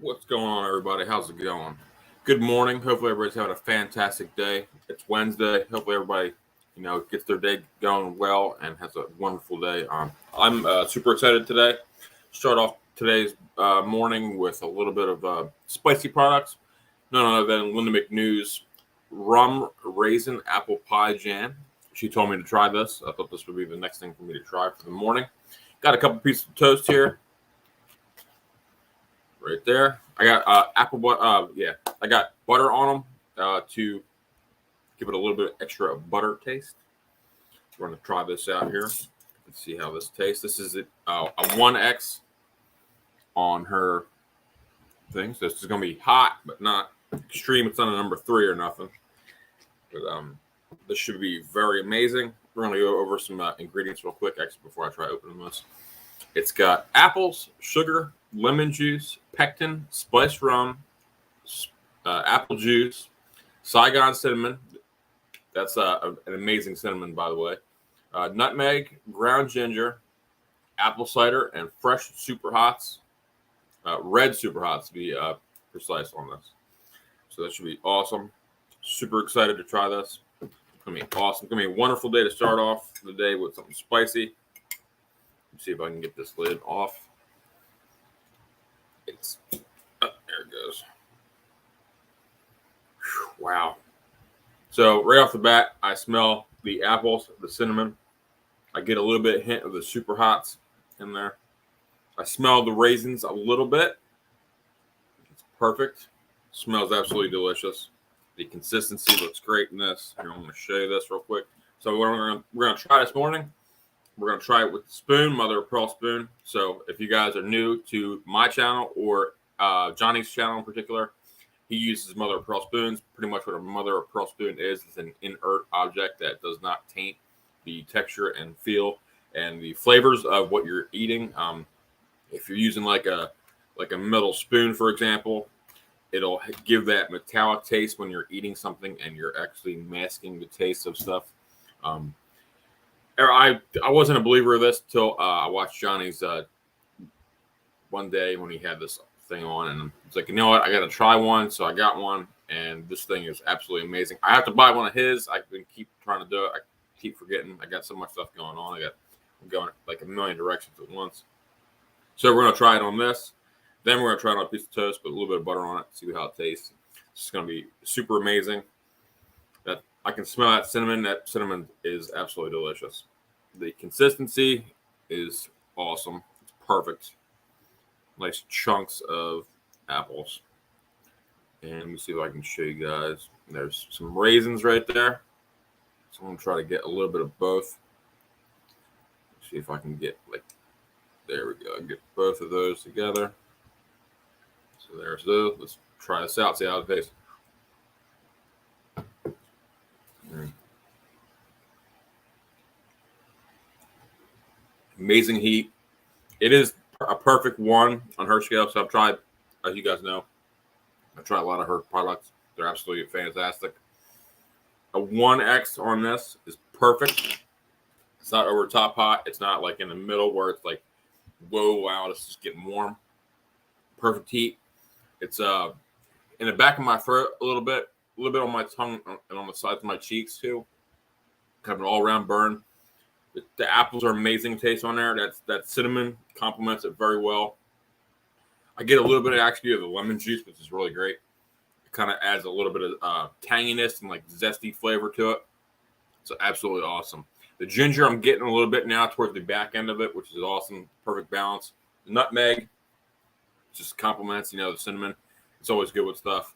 What's going on, everybody? How's it going? Good morning. Hopefully, everybody's having a fantastic day. It's Wednesday. Hopefully, everybody, gets their day going well and has a wonderful day. I'm super excited today. Start off today's morning with a little bit of spicy products. None other than Linda MacNew's rum raisin apple pie jam. She told me to try this. I thought this would be the next thing for me to try for the morning. Got a couple pieces of toast here. Right there. I got apple butter. I got butter on them to give it a little bit extra butter taste. We're going to try this out here. Let's see how this tastes. This is a 1X on her thing. So this is going to be hot, but not extreme. It's not a number 3 or nothing. But this should be very amazing. We're going to go over some ingredients real quick, actually, before I try opening this. It's got apples, sugar, lemon juice, pectin, spiced rum, apple juice, Saigon cinnamon. That's an amazing cinnamon, by the way. Nutmeg, ground ginger, apple cider, and fresh super hots. Red super hots, to be precise on this. So that should be awesome. Super excited to try this. It's going to be awesome. It's going to be a wonderful day to start off the day with something spicy. Let's see if I can get this lid off. There it goes. Whew, wow. So right off the bat, I smell the apples, the cinnamon. I get a little bit hint of the super hots in there. I smell the raisins a little bit. It's perfect. Smells absolutely delicious. The consistency looks great in this. Here, I'm going to show you this real quick. So we're going to try this morning. We're going to try it with the spoon, mother of pearl spoon. So if you guys are new to my channel or Johnny's channel in particular, he uses mother of pearl spoons. Pretty much what a mother of pearl spoon is an inert object that does not taint the texture and feel and the flavors of what you're eating. If you're using like a metal spoon, for example, it'll give that metallic taste when you're eating something and you're actually masking the taste of stuff. I wasn't a believer of this till I watched Johnny's one day when he had this thing on, and it's like, you know what, I got to try one. So I got one, and this thing is absolutely amazing. I have to buy one of his. I can keep trying to do it. I keep forgetting. I got so much stuff going on. I'm going like a million directions at once. So we're gonna try it on this. Then we're gonna try it on a piece of toast, put a little bit of butter on it, see how it tastes. It's gonna be super amazing. That I can smell that cinnamon. That cinnamon is absolutely delicious. The consistency is awesome. It's perfect. Nice chunks of apples. And let me see if I can show you guys. There's some raisins right there. So I'm going to try to get a little bit of both. See if I can get, there we go. Get both of those together. So there's those. Let's try this out, see how it tastes. Amazing heat. It is a perfect 1 on her scale. So I've tried, as you guys know, I've tried a lot of her products. They're absolutely fantastic. A 1X on this is perfect. It's not over top hot. It's not like in the middle where it's like, whoa, wow, this is getting warm. Perfect heat. It's in the back of my throat a little bit on my tongue and on the sides of my cheeks too. Kind of an all-around burn. The apples are amazing taste on there. That cinnamon complements it very well. I get a little bit of actually of the lemon juice, which is really great. It kind of adds a little bit of tanginess and like zesty flavor to it. So absolutely awesome. The ginger I'm getting a little bit now towards the back end of it, which is awesome. Perfect balance. The nutmeg just complements, the cinnamon. It's always good with stuff.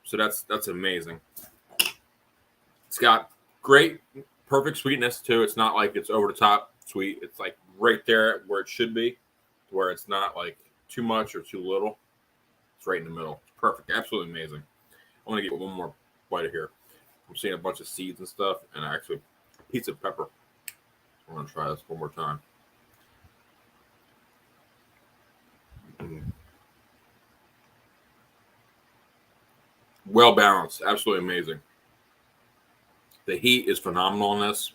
So that's amazing. It's got great, perfect sweetness too. It's not like it's over the top sweet. It's like right there where it should be, where it's not like too much or too little. It's right in the middle. It's perfect. Absolutely amazing. I want to get one more bite of here. I'm seeing a bunch of seeds and stuff, and actually a piece of pepper. I'm going to try this one more time. Well balanced. Absolutely amazing. The heat is phenomenal on this.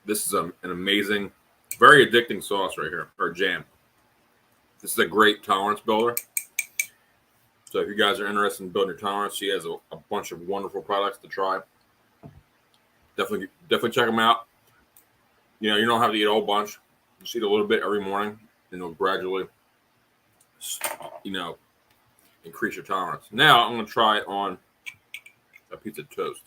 This is an amazing, very addicting sauce right here, or jam. This is a great tolerance builder. So if you guys are interested in building your tolerance, she has a bunch of wonderful products to try. Definitely check them out. You know, you don't have to eat a whole bunch. Just eat a little bit every morning, and it'll gradually, you know, increase your tolerance. Now I'm going to try it on a piece of toast.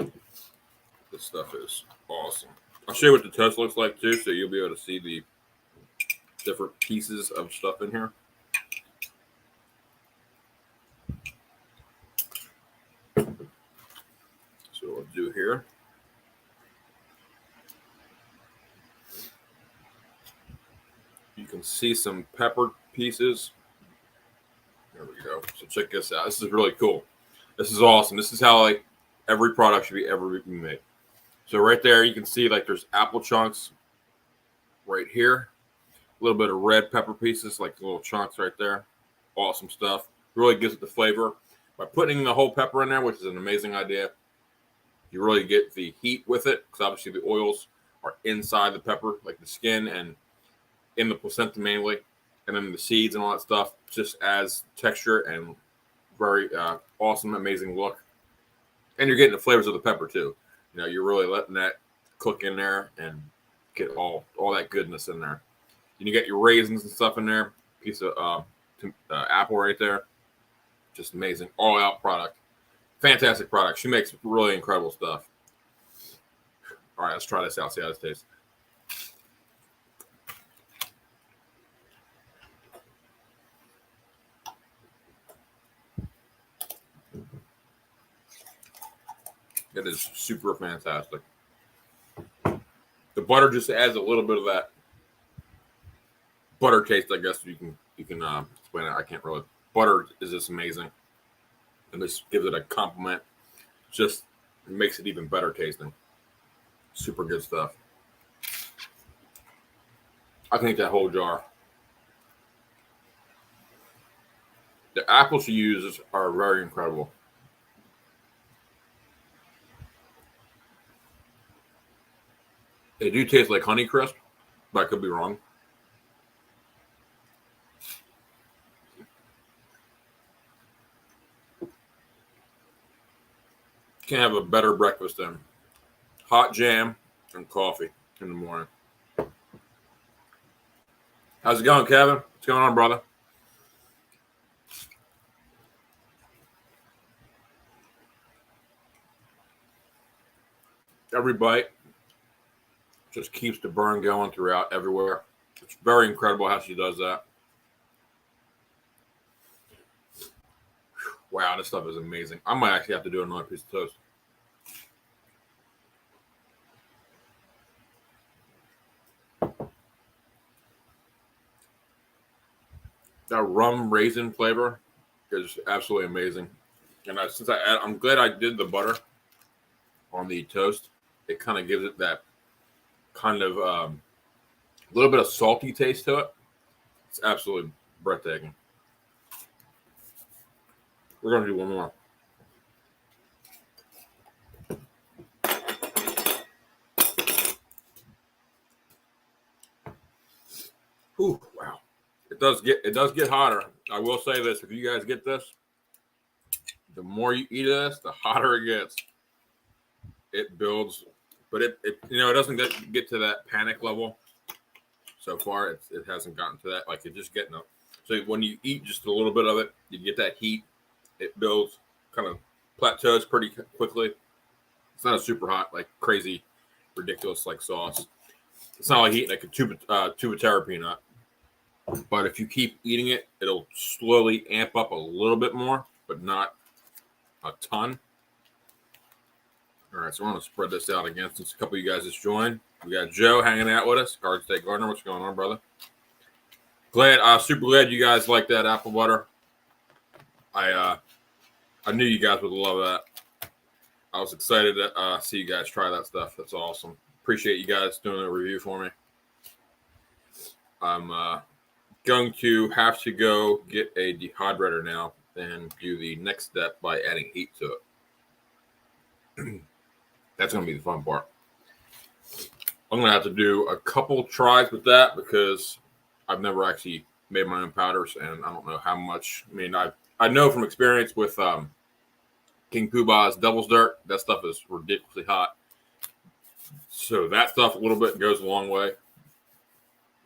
This stuff is awesome. I'll show you what the toast looks like too, so you'll be able to see the different pieces of stuff in here. So what I'll do here. You can see some pepper pieces. There we go. So check this out. This is really cool. This is awesome. This is how like every product should be ever be made. So right there, you can see like there's apple chunks right here. A little bit of red pepper pieces, like little chunks right there. Awesome stuff. Really gives it the flavor. By putting the whole pepper in there, which is an amazing idea, you really get the heat with it, because obviously the oils are inside the pepper, like the skin and in the placenta mainly, and then the seeds and all that stuff just adds texture and very awesome, amazing look. And you're getting the flavors of the pepper too. You know, you're really letting that cook in there and get all that goodness in there. And you get your raisins and stuff in there. Piece of apple right there. Just amazing, all out product. Fantastic product. She makes really incredible stuff. All right, let's try this out. See how this tastes. It is super fantastic. The butter just adds a little bit of that butter taste, I guess you can explain it. I can't really. Butter is just amazing, and this gives it a compliment. Just makes it even better tasting. Super good stuff. I think that whole jar. The apples she uses are very incredible. They do taste like Honeycrisp, but I could be wrong. Can't have a better breakfast than hot jam and coffee in the morning. How's it going, Kevin? What's going on, brother? Every bite just keeps the burn going throughout everywhere. It's very incredible how she does that. Wow, this stuff is amazing. I might actually have to do another piece of toast. That rum raisin flavor is absolutely amazing. And I'm glad I did the butter on the toast. It kind of gives it that kind of little bit of salty taste to it. It's absolutely breathtaking. We're going to do one more. Ooh, wow. It does get hotter. I will say this, if you guys get this, the more you eat of this, the hotter it gets. It builds, but it doesn't get to that panic level. So far, it hasn't gotten to that. Like, it's just getting up. So when you eat just a little bit of it, you get that heat. It builds, kind of plateaus pretty quickly. It's not a super hot, like crazy, ridiculous like sauce. It's not like eating like a tube of terra peanut. But if you keep eating it, it'll slowly amp up a little bit more, but not a ton. All right, so we're going to spread this out again since a couple of you guys just joined. We got Joe hanging out with us. Garden State Gardener, what's going on, brother? Super glad you guys like that apple butter. I knew you guys would love that. I was excited to see you guys try that stuff. That's awesome. Appreciate you guys doing a review for me. I'm going to have to go get a dehydrator now and do the next step by adding heat to it. That's going to be the fun part. I'm going to have to do a couple tries with that because I've never actually made my own powders, and I don't know how much. I mean, I know from experience with King Poobah's Devil's Dirt, that stuff is ridiculously hot. So that stuff a little bit goes a long way.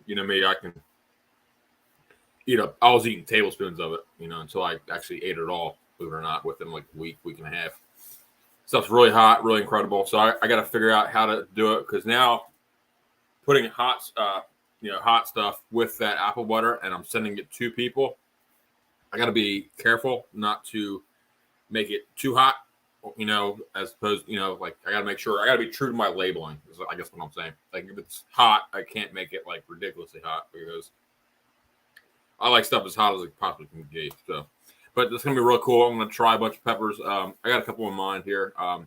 You know me, I can I was eating tablespoons of it, until I actually ate it all, believe it or not, within like a week and a half. Stuff's really hot, really incredible. So I got to figure out how to do it, because now putting hot stuff with that apple butter, and I'm sending it to people, I got to be careful not to make it too hot, as opposed, like I got to make sure, I got to be true to my labeling, is I guess what I'm saying. Like if it's hot, I can't make it like ridiculously hot, because I like stuff as hot as it possibly can be. So, but it's going to be real cool. I'm going to try a bunch of peppers. I got a couple in mind here. I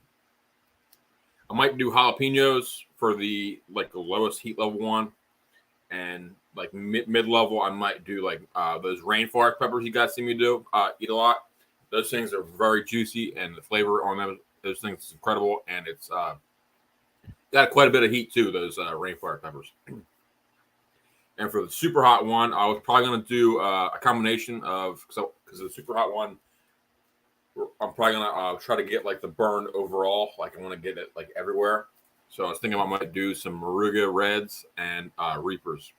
might do jalapenos for the lowest heat level one, and like mid level, I might do like those rainforest peppers you guys see me do eat a lot. Those things are very juicy, and the flavor on those things is incredible, and it's got quite a bit of heat too. Those rainforest peppers. And for the super hot one, I was probably going to do a combination of, because the super hot one, I'm probably going to try to get like the burn overall. Like I want to get it like everywhere. So I was thinking I might do some Moruga Reds and Reapers.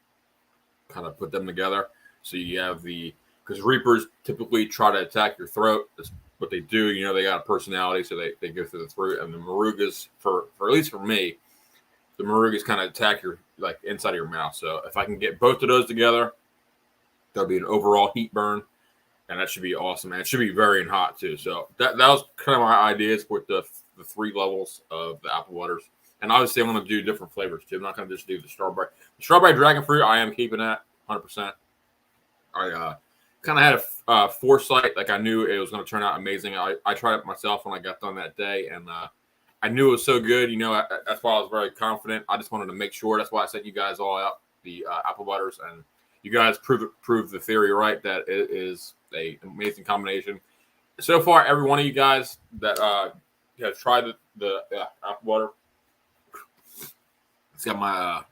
Kind of put them together. So you have because Reapers typically try to attack your throat. That's what they do. They got a personality, so they go through the throat. And the Morugas, for at least for me, the Morugas kind of attack your like inside of your mouth. So if I can get both of those together, that'll be an overall heat burn, and that should be awesome. And it should be very hot too. So that was kind of my ideas with the 3 levels of the apple butters. And obviously I'm going to do different flavors too. I'm not going to just do the strawberry. The strawberry dragon fruit, I am keeping that 100%. I kind of had a foresight, like I knew it was going to turn out amazing. I tried it myself when I got done that day, and I knew it was so good. That's why I was very confident. I just wanted to make sure. That's why I sent you guys all out the apple butters, and you guys proved the theory right that it is an amazing combination. So far, every one of you guys that has tried the apple butter, it's got my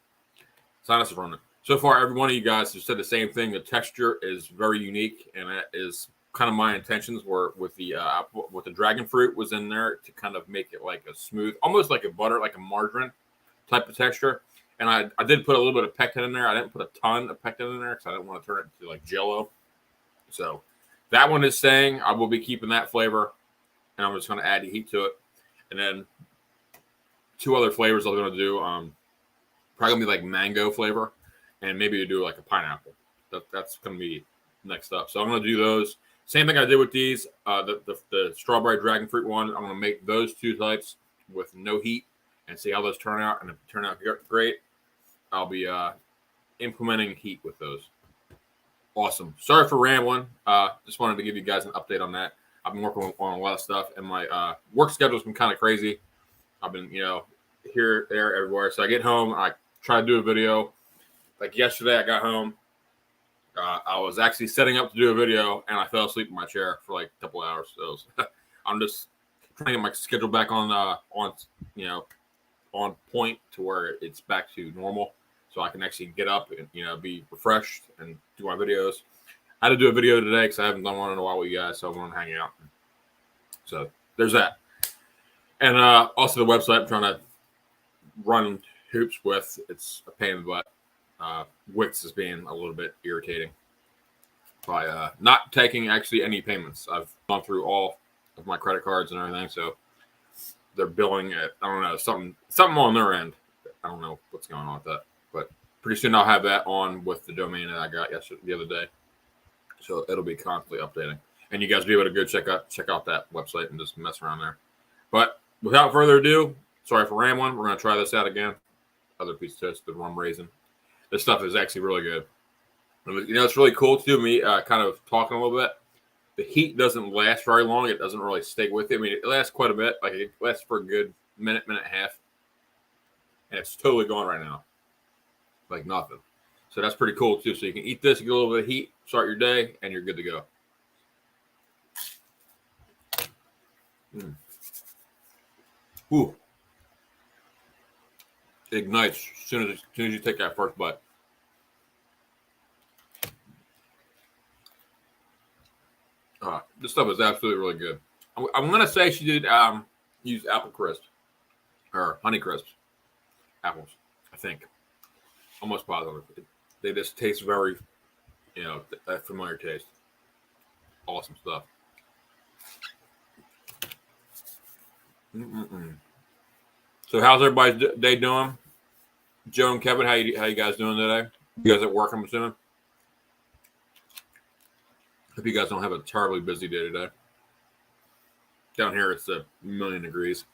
sinuses running. So far, every one of you guys has said the same thing. The texture is very unique, and that is kind of my intentions were with the apple, with the dragon fruit was in there to kind of make it like a smooth, almost like a butter, like a margarine type of texture. And I did put a little bit of pectin in there. I didn't put a ton of pectin in there because I didn't want to turn it into like Jell-O. So that one is saying I will be keeping that flavor, and I'm just going to add the heat to it. And then 2 other flavors I'm going to do. Probably going to be like mango flavor, and maybe do like a pineapple. That's going to be next up. So I'm going to do those. Same thing I did with these. The strawberry dragon fruit one, I'm going to make those 2 types with no heat and see how those turn out. And if they turn out great, I'll be implementing heat with those. Awesome. Sorry for rambling. Just wanted to give you guys an update on that. I've been working on a lot of stuff, and my work schedule's been kind of crazy. I've been, here, there, everywhere. So I get home, I try to do a video. Like yesterday, I got home. I was actually setting up to do a video, and I fell asleep in my chair for like a couple hours. So I'm just trying to get my schedule back on point to where it's back to normal, so I can actually get up and be refreshed and do my videos. I had to do a video today because I haven't done one in a while with you guys, so I want to hang out. So there's that, and also the website I'm trying to run hoops with. It's a pain in the butt. Wix is being a little bit irritating by not taking actually any payments. I've gone through all of my credit cards and everything, so they're billing at, I don't know, something on their end. I don't know what's going on with that, but pretty soon I'll have that on with the domain that I got the other day, so it'll be constantly updating, and you guys will be able to go check out that website and just mess around there. But without further ado, sorry for rambling. We're going to try this out again. Other piece of toast, the rum raisin. This stuff is actually really good. It's really cool too. Me kind of talking a little bit. The heat doesn't last very long. It doesn't really stay with it. I mean, it lasts quite a bit. Like it lasts for a good minute and a half, and it's totally gone right now, like nothing. So that's pretty cool too. So you can eat this, get a little bit of heat, start your day, and you're good to go. Ooh. It ignites as soon as you take that first bite. This stuff is absolutely really good. I'm gonna say she did use apple crisp or honey crisps, apples. I think. Almost positive. They just taste very, that familiar taste. Awesome stuff. Mm-mm-mm. So how's everybody's day doing? Joe and Kevin, how you guys doing today? You guys at work, I'm assuming. Hope you guys don't have a terribly busy day today. Down here, it's a million degrees.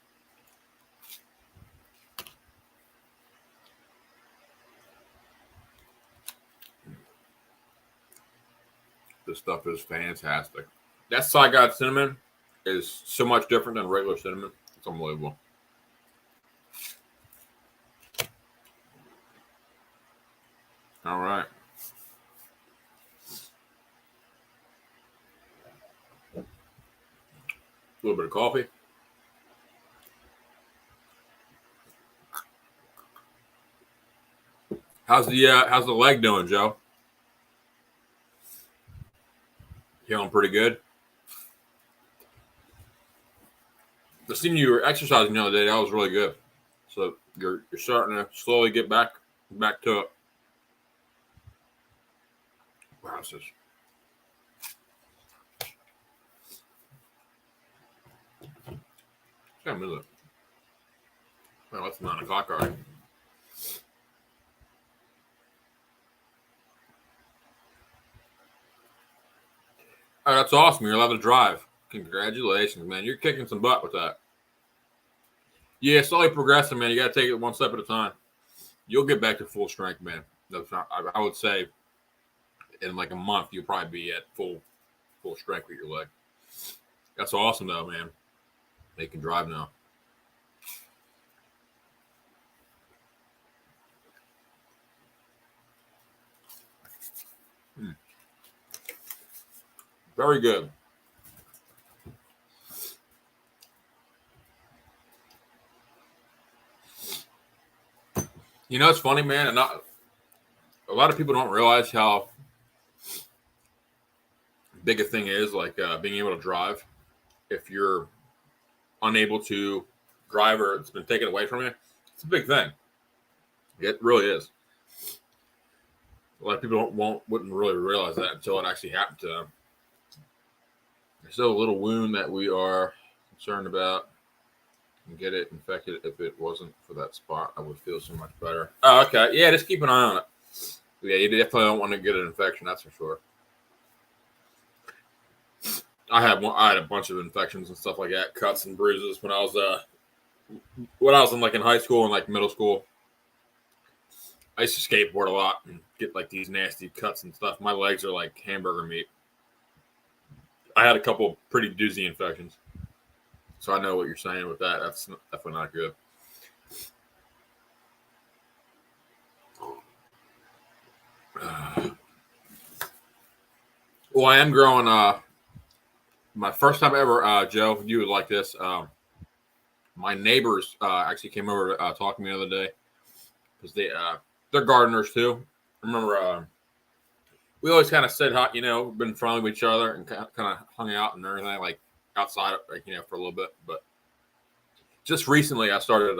This stuff is fantastic. That Saigon cinnamon is so much different than regular cinnamon. It's unbelievable. All right. A little bit of coffee. How's the leg doing, Joe? Feeling pretty good. I seen you were exercising the other day. That was really good. So you're starting to slowly get back to it. Wow, this is. What time is it? Well, it's 9 o'clock already. Oh, that's awesome. You're allowed to drive. Congratulations, man. You're kicking some butt with that. Yeah, slowly progressing, man. You got to take it one step at a time. You'll get back to full strength, man. I would say in like a month, you'll probably be at full strength with your leg. That's awesome, though, man. They can drive now. Very good. You know, it's funny, man. And a lot of people don't realize how big a thing is, like being able to drive. If you're unable to drive or it's been taken away from you, it's a big thing. It really is. A lot of people wouldn't really realize that until it actually happened to them. There's still a little wound that we are concerned about. And get it infected. If it wasn't for that spot, I would feel so much better. Oh, okay. Yeah, just keep an eye on it. Yeah, you definitely don't want to get an infection. That's for sure. I had a bunch of infections and stuff like that, cuts and bruises when I was in high school and like middle school. I used to skateboard a lot and get like these nasty cuts and stuff. My legs are like hamburger meat. I had a couple pretty doozy infections. So I know what you're saying with that. That's definitely not good. Well, I am growing. My first time ever, Joe, you would like this. My neighbors actually came over to talk to me the other day because they're gardeners too. I remember we always kind of said, been friendly with each other and kind of hung out and everything, like outside, for a little bit. But just recently, we started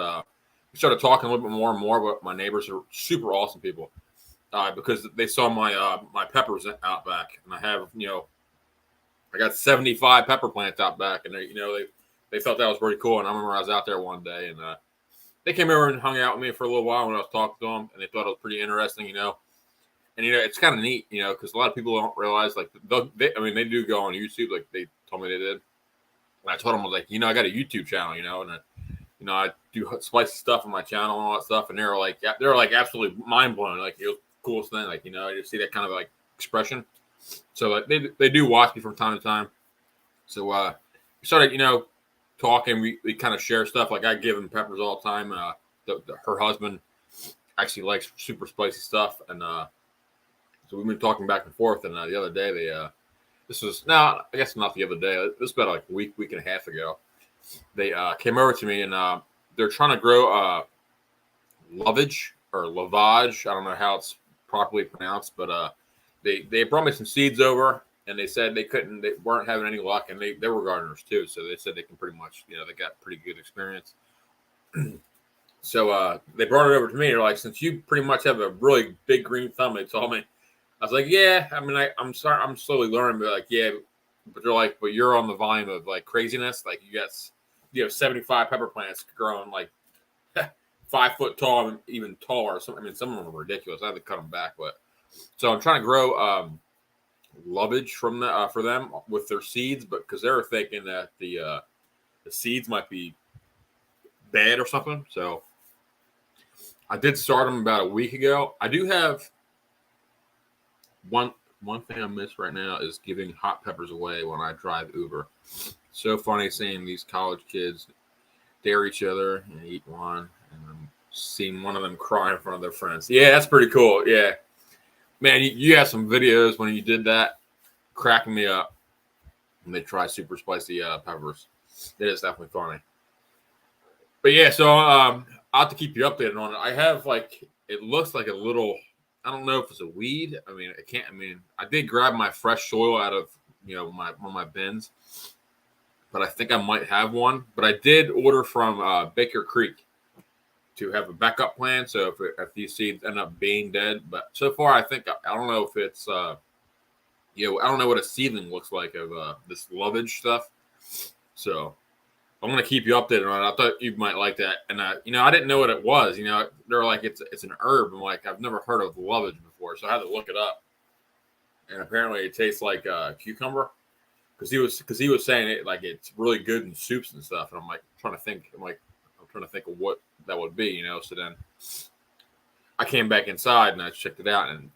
talking a little bit more and more. But my neighbors are super awesome people because they saw my peppers out back, and I got 75 pepper plants out back, and they felt that was pretty cool. And I remember I was out there one day, and they came over and hung out with me for a little while when I was talking to them, and they thought it was pretty interesting, And it's kind of neat, because a lot of people don't realize, like, they do go on YouTube, like they told me they did. And I told them, I was like, I got a YouTube channel, and I do spicy stuff on my channel and all that stuff, and they're like absolutely mind blown, like it was the coolest thing, like you see that kind of like expression. So like they do watch me from time to time. So we started, talking. We kind of share stuff. Like I give them peppers all the time. Her husband actually likes super spicy stuff, and so we've been talking back and forth. And the other day this was I guess not the other day. This was about like a week and a half ago. They came over to me and they're trying to grow lovage or lavage. I don't know how it's properly pronounced, but they brought me some seeds over and they said they weren't having any luck, and they were gardeners too, so they said they can pretty much, they got pretty good experience. So they brought it over to me. They're like, since you pretty much have a really big green thumb, they told me. I was like, yeah. I mean, I'm sorry, I'm slowly learning, but like, yeah. But they're like, but you're on the volume of like craziness. Like you have 75 pepper plants growing like 5 foot tall and even taller. I mean, some of them are ridiculous. I had to cut them back, but so I'm trying to grow lovage from for them with their seeds, but because they were thinking that the seeds might be bad or something. So I did start them about a week ago. I do have one thing I miss right now is giving hot peppers away when I drive Uber. So funny seeing these college kids dare each other and eat one, and then seeing one of them cry in front of their friends. Yeah, that's pretty cool. Yeah, man, you have some videos when you did that, cracking me up. When they try super spicy peppers, it is definitely funny. But yeah, so I'll have to keep you updated on it. I have it looks like a little. I don't know if it's a weed. I mean, I did grab my fresh soil out of one of my bins, but I think I might have one. But I did order from Baker Creek to have a backup plan. So if these seeds end up being dead, but so far I think I don't know if it's I don't know what a seedling looks like of this lovage stuff. So I'm gonna keep you updated on it. I thought you might like that, and I didn't know what it was. They're like it's an herb. I'm like, I've never heard of lovage before, so I had to look it up. And apparently, it tastes like cucumber, because he was saying it like it's really good in soups and stuff. And I'm trying to think of what that would be. So then I came back inside and I checked it out, and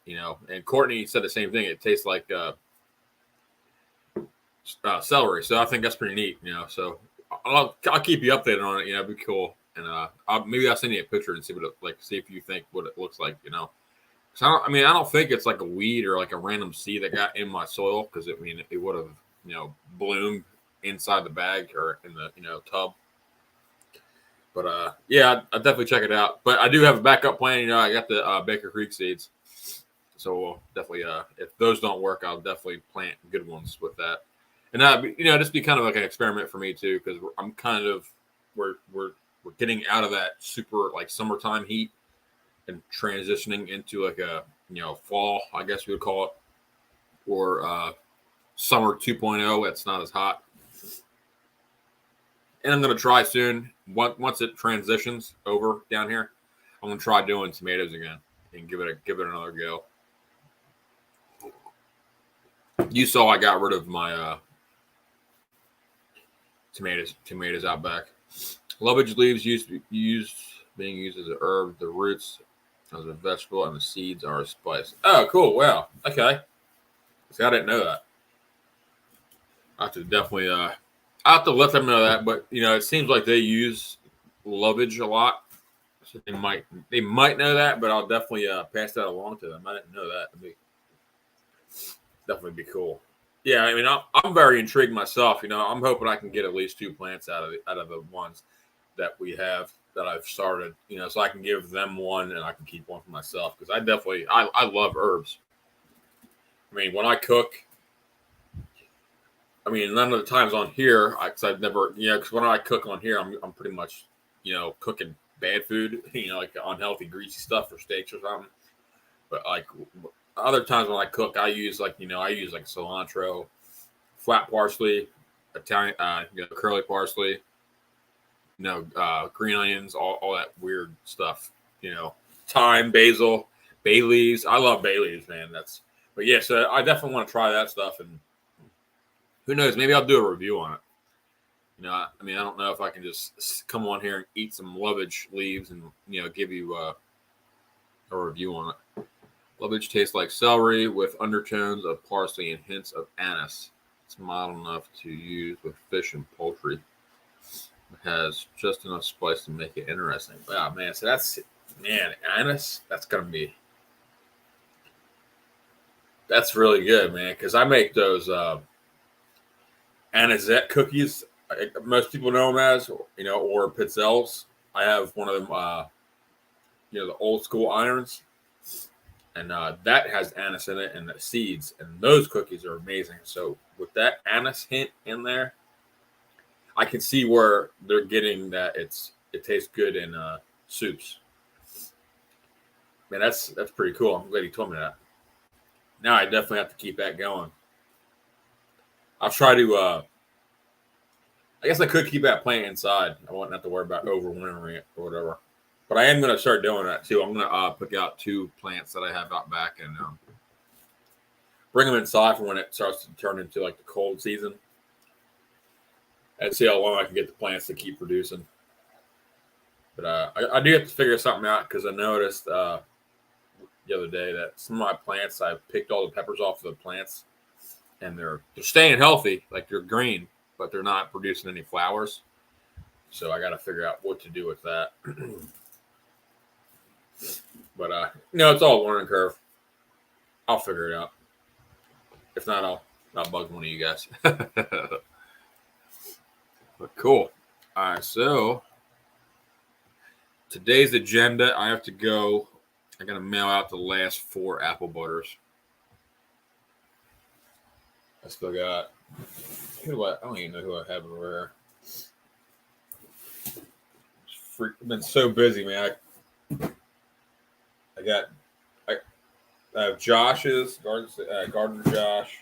and Courtney said the same thing. It tastes like celery, so I think that's pretty neat. So. I'll keep you updated on it. It'd be cool, and maybe I'll send you a picture and see what it see if you think what it looks like. So I don't think it's like a weed or like a random seed that got in my soil, because it would have bloomed inside the bag or in the tub. But yeah, I'll definitely check it out. But I do have a backup plan. I got the Baker Creek seeds, so we'll definitely if those don't work, I'll definitely plant good ones with that. And just be kind of like an experiment for me too, because I'm kind of we're getting out of that super like summertime heat and transitioning into like a fall, I guess we would call it, or summer 2.0. That's not as hot. And I'm gonna try soon once it transitions over down here. I'm gonna try doing tomatoes again and give it another go. You saw I got rid of my tomatoes out back. Lovage leaves being used as a herb. The roots as a vegetable, and the seeds are a spice. Oh, cool! Wow. Okay. See, I didn't know that. I have to definitely I have to let them know that. But it seems like they use lovage a lot, so they might know that. But I'll definitely pass that along to them. I didn't know that. It'd definitely be cool. Yeah, I'm very intrigued myself. I'm hoping I can get at least 2 plants out of the ones that we have that I've started. So I can give them one and I can keep one for myself, because I love herbs. When I cook, none of the times on here, because I've never, because when I cook on here, I'm pretty much, cooking bad food, like unhealthy, greasy stuff for steaks or something. But like other times when I cook, I use cilantro, flat parsley, Italian, curly parsley, green onions, all that weird stuff, thyme, basil, bay leaves. I love bay leaves, man. But yeah, so I definitely want to try that stuff, and who knows, maybe I'll do a review on it. I don't know if I can just come on here and eat some lovage leaves and give you a review on it. Lovage tastes like celery with undertones of parsley and hints of anise. It's mild enough to use with fish and poultry. It has just enough spice to make it interesting. Wow, man. So anise, that's really good, man. Because I make those anisette cookies. Most people know them as, or pizzelles. I have one of them, the old school irons. And that has anise in it and the seeds, and those cookies are amazing. So with that anise hint in there, I can see where they're getting that it tastes good in soups. Man, that's pretty cool. I'm glad you told me that. Now I definitely have to keep that going. I'll try to. I guess I could keep that plant inside. I won't have to worry about overwintering it or whatever. But I am going to start doing that too. I'm going to pick out 2 plants that I have out back and bring them inside for when it starts to turn into like the cold season, and see how long I can get the plants to keep producing. But I do have to figure something out because I noticed the other day that some of my plants, I picked all the peppers off of the plants, and they're staying healthy, like they're green, but they're not producing any flowers. So I got to figure out what to do with that. But it's all a learning curve. I'll figure it out. If not, I'll bug one of you guys. But cool. All right, so today's agenda, I have to go. I got to mail out the last 4 apple butters. I still got. I don't even know who I have over here. I've been so busy, man. I have Josh's Gardener Josh.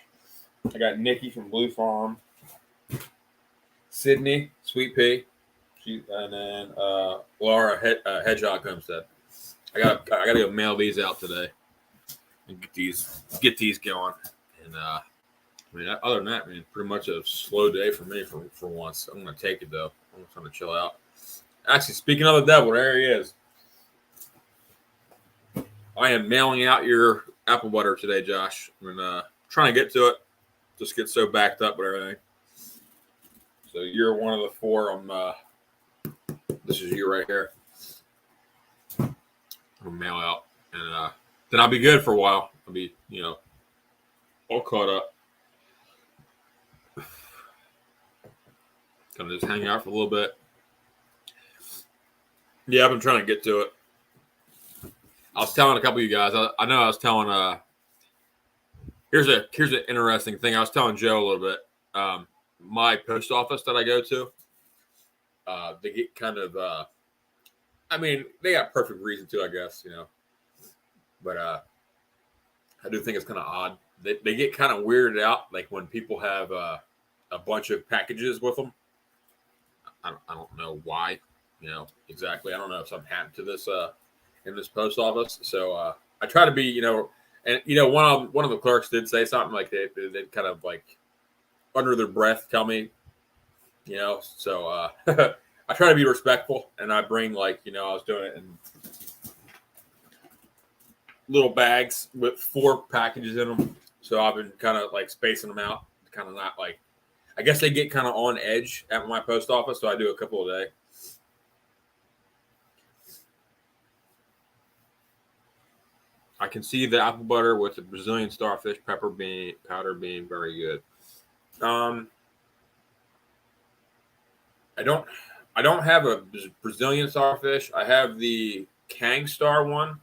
I got Nikki from Blue Farm. Sydney, Sweet Pea, and then Laura Hedgehog Homestead. I gotta go mail these out today and get these going. And other than that, pretty much a slow day for me for once. I'm gonna take it though. I'm trying to chill out. Actually, speaking of the devil, there he is. I am mailing out your apple butter today, Josh. I'm trying to get to it. Just get so backed up with everything. So you're one of the 4. This is you right here. I'll mail out, and then I'll be good for a while. I'll be, all caught up. Gonna just hang out for a little bit. Yeah, I've been trying to get to it. I was telling a couple of you guys. I know I was telling. Here's an interesting thing. I was telling Joe a little bit. My post office that I go to, they get kind of. They got perfect reason to, I guess, But I do think it's kind of odd. They get kind of weirded out, like when people have a bunch of packages with them. I don't know why, exactly. I don't know if something happened to this in this post office. So I try to be, and one of the clerks did say something like they kind of like under their breath tell me, So I try to be respectful, and I bring I was doing it in little bags with 4 packages in them. So I've been kind of like spacing them out, kind of not like. I guess they get kind of on edge at my post office, so I do a couple a day. I can see the apple butter with the Brazilian starfish powder being very good. I don't have a Brazilian starfish. I have the Kang Star one.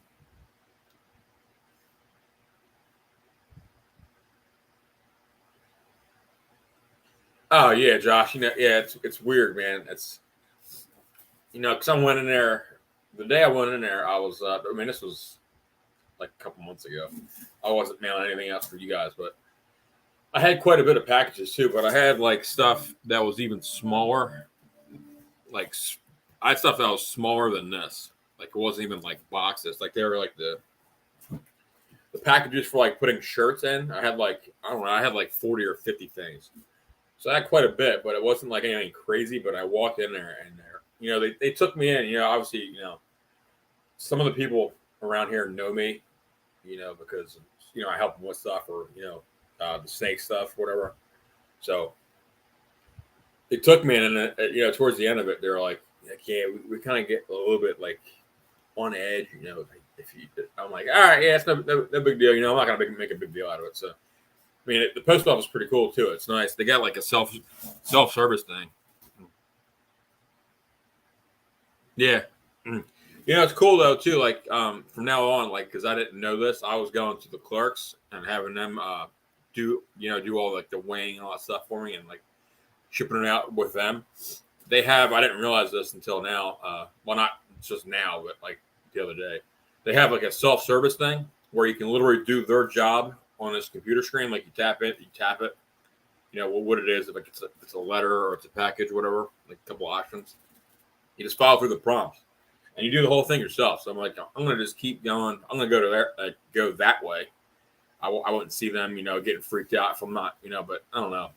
Oh yeah, Josh. It's weird, man. It's because I went in there the day I went in there. I was this was like a couple months ago. I wasn't mailing anything else for you guys, but I had quite a bit of packages too. But I had like stuff that was even smaller. Like I had stuff that was smaller than this. Like it wasn't even like boxes. Like they were like the packages for like putting shirts in. I had like I had like 40 or 50 things. So I had quite a bit, but it wasn't like anything crazy. But I walked in there, and they took me in. Obviously, some of the people around here know me, because I help them with stuff or the snake stuff, whatever. So they took me in, and towards the end of it, they're like yeah, we kind of get a little bit like on edge, I'm like, all right, yeah, it's no big deal, I'm not gonna make a big deal out of it. So. The post office is pretty cool too. It's nice. They got like a self-service thing. Yeah, It's cool though too. Like from now on, like because I didn't know this, I was going to the clerks and having them do all like the weighing and all that stuff for me and like shipping it out with them. They have I didn't realize this until now. Well, not just now, but like the other day, they have like a self-service thing where you can literally do their job on this computer screen. Like you tap it, what it is, if it's a letter or it's a package or whatever, like a couple options. You just follow through the prompts and you do the whole thing yourself. So I'm like, I'm gonna just keep going. I'm gonna go to there, go that way. I wouldn't see them, getting freaked out if I'm not, But I don't know.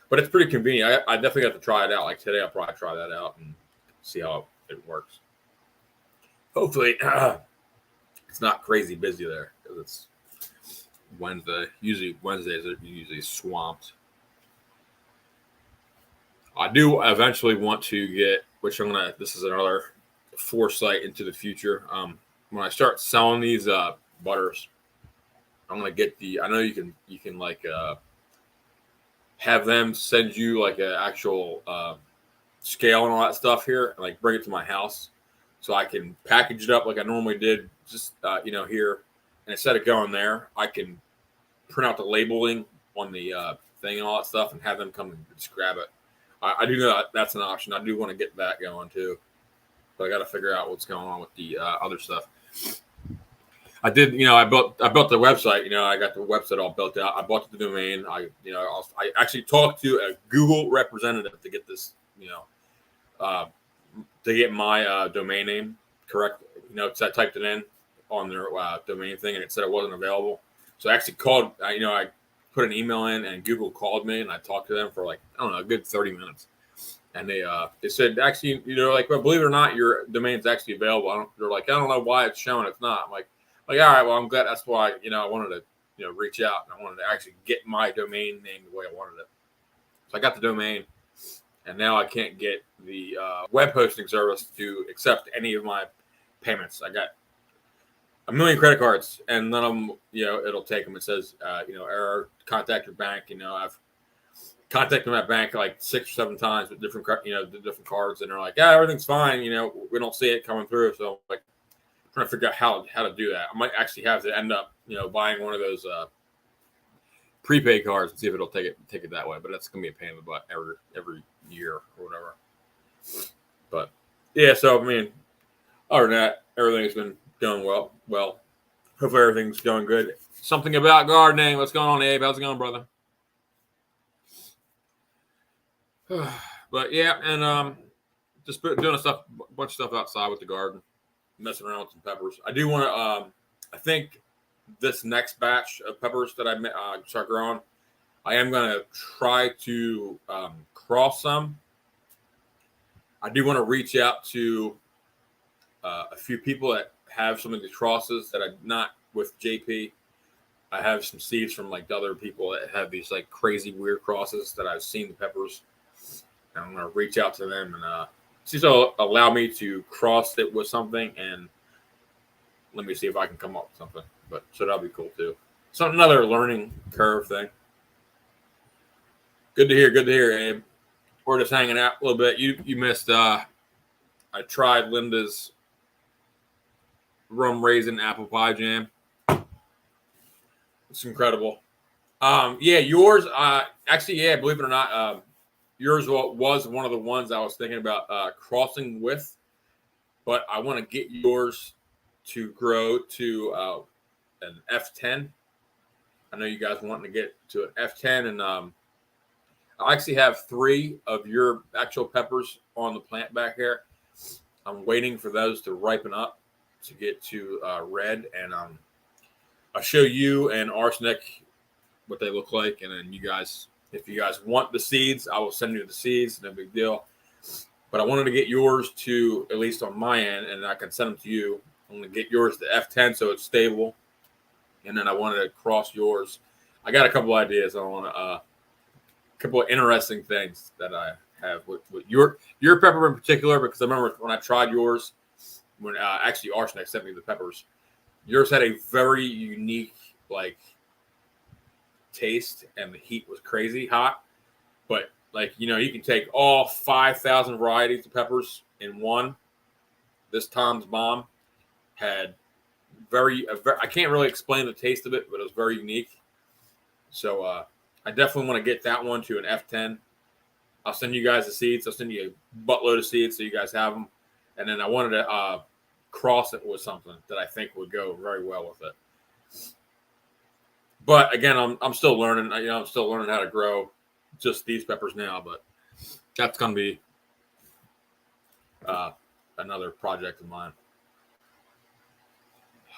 But it's pretty convenient. I definitely got to try it out. Like today, I'll probably try that out and see how it works. Hopefully, it's not crazy busy there because it's Wednesday. Usually Wednesdays are usually swamped. I do eventually want to get, which this is another foresight into the future. When I start selling these butters, I'm gonna get I know you can like have them send you like an actual scale and all that stuff here, and like bring it to my house, so I can package it up like I normally did, just here, and instead of going there, I can print out the labeling on the thing and all that stuff, and have them come and just grab it. I do know that's an option. I do want to get that going too, but I got to figure out what's going on with the other stuff. I did, I built the website. I got the website all built out. I bought the domain. I actually talked to a Google representative to get this, to get my domain name correct. Because I typed it in on their domain thing and it said it wasn't available. So I actually called. I put an email in and Google called me and I talked to them for like I don't know, a good 30 minutes. And they said actually, well, believe it or not, your domain's actually available. They're like, I don't know why it's showing it's not. I'm like, all right, well, I'm glad. That's why, I wanted to, reach out and I wanted to actually get my domain name the way I wanted it. So I got the domain, and now I can't get the web hosting service to accept any of my payments. I got a million credit cards, and none of them, it'll take them. It says, error, contact your bank. I've contacted my bank like 6 or 7 times with different, the different cards, and they're like, yeah, everything's fine. We don't see it coming through. So like, trying to figure out how to do that. I might actually have to end up, buying one of those prepaid cards and see if it'll take it that way. But that's gonna be a pain in the butt every year or whatever. But yeah, so I mean, other than that, everything's been going well. Well, hopefully everything's going good. Something about gardening. What's going on, Abe? How's it going, brother? But yeah, and just doing a bunch of stuff outside with the garden. Messing around with some peppers. I do want to. I think this next batch of peppers that I start growing, I am going to try to cross some. I do want to reach out to a few people that have some of these crosses that I'm not with JP. I have some seeds from like other people that have these like crazy weird crosses that I've seen the peppers. And I'm going to reach out to them and see if they'll allow me to cross it with something, and let me see if I can come up with something. But so that'll be cool too. So another learning curve thing. Good to hear, Abe. We're just hanging out a little bit. You missed. I tried Linda's rum raisin apple pie jam. It's incredible. Yeah, yours. Actually, yeah. Believe it or not, yours was one of the ones I was thinking about crossing with, but I want to get yours to grow to an F10. I know you guys wanting to get to an F10, and I actually have 3 of your actual peppers on the plant back here. I'm waiting for those to ripen up to get to red, and I'll show you and Arsenic what they look like, and then you guys, if you guys want the seeds, I will send you the seeds. No big deal. But I wanted to get yours to, at least on my end, and I can send them to you. I'm going to get yours to F10 so it's stable. And then I wanted to cross yours. I got a couple ideas. I want a couple of interesting things that I have with your pepper in particular, because I remember when I tried yours, when actually Arsenic sent me the peppers, yours had a very unique like taste, and the heat was crazy hot. But like, you can take all 5,000 varieties of peppers in one. This Tom's Bomb, had very I can't really explain the taste of it, but it was very unique. So I definitely want to get that one to an F10. I'll send you guys the seeds. I'll send you a buttload of seeds so you guys have them. And then I wanted to cross it with something that I think would go very well with it. But again, I'm still learning. I'm still learning how to grow just these peppers now. But that's going to be another project of mine.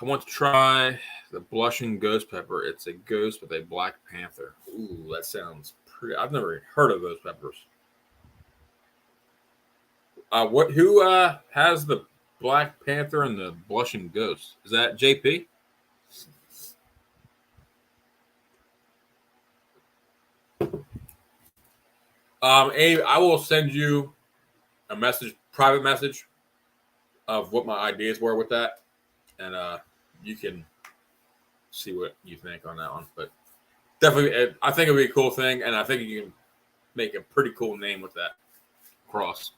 I want to try the blushing ghost pepper. It's a ghost with a black panther. Ooh, that sounds pretty. I've never heard of those peppers. Who has the black panther and the blushing ghost? Is that JP? Abe, I will send you a private message of what my ideas were with that, and you can see what you think on that one. But definitely, I think it'd be a cool thing, and I think you can make a pretty cool name with that cross.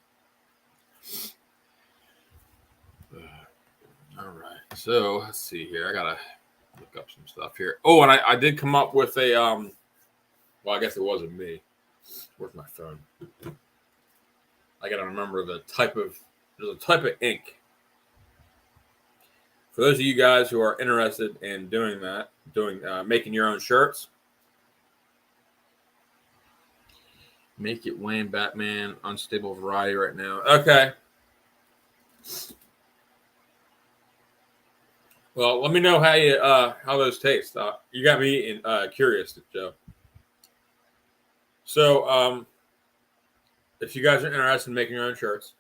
All right, so let's see here. I gotta look up some stuff here. Oh, and I did come up with a well, I guess it wasn't me. Where's my phone? I gotta remember there's a type of ink. For those of you guys who are interested in doing that, making your own shirts, make it Wayne Batman unstable variety right now. Okay. Well, let me know how those taste. You got me curious, Joe. So, if you guys are interested in making your own shirts,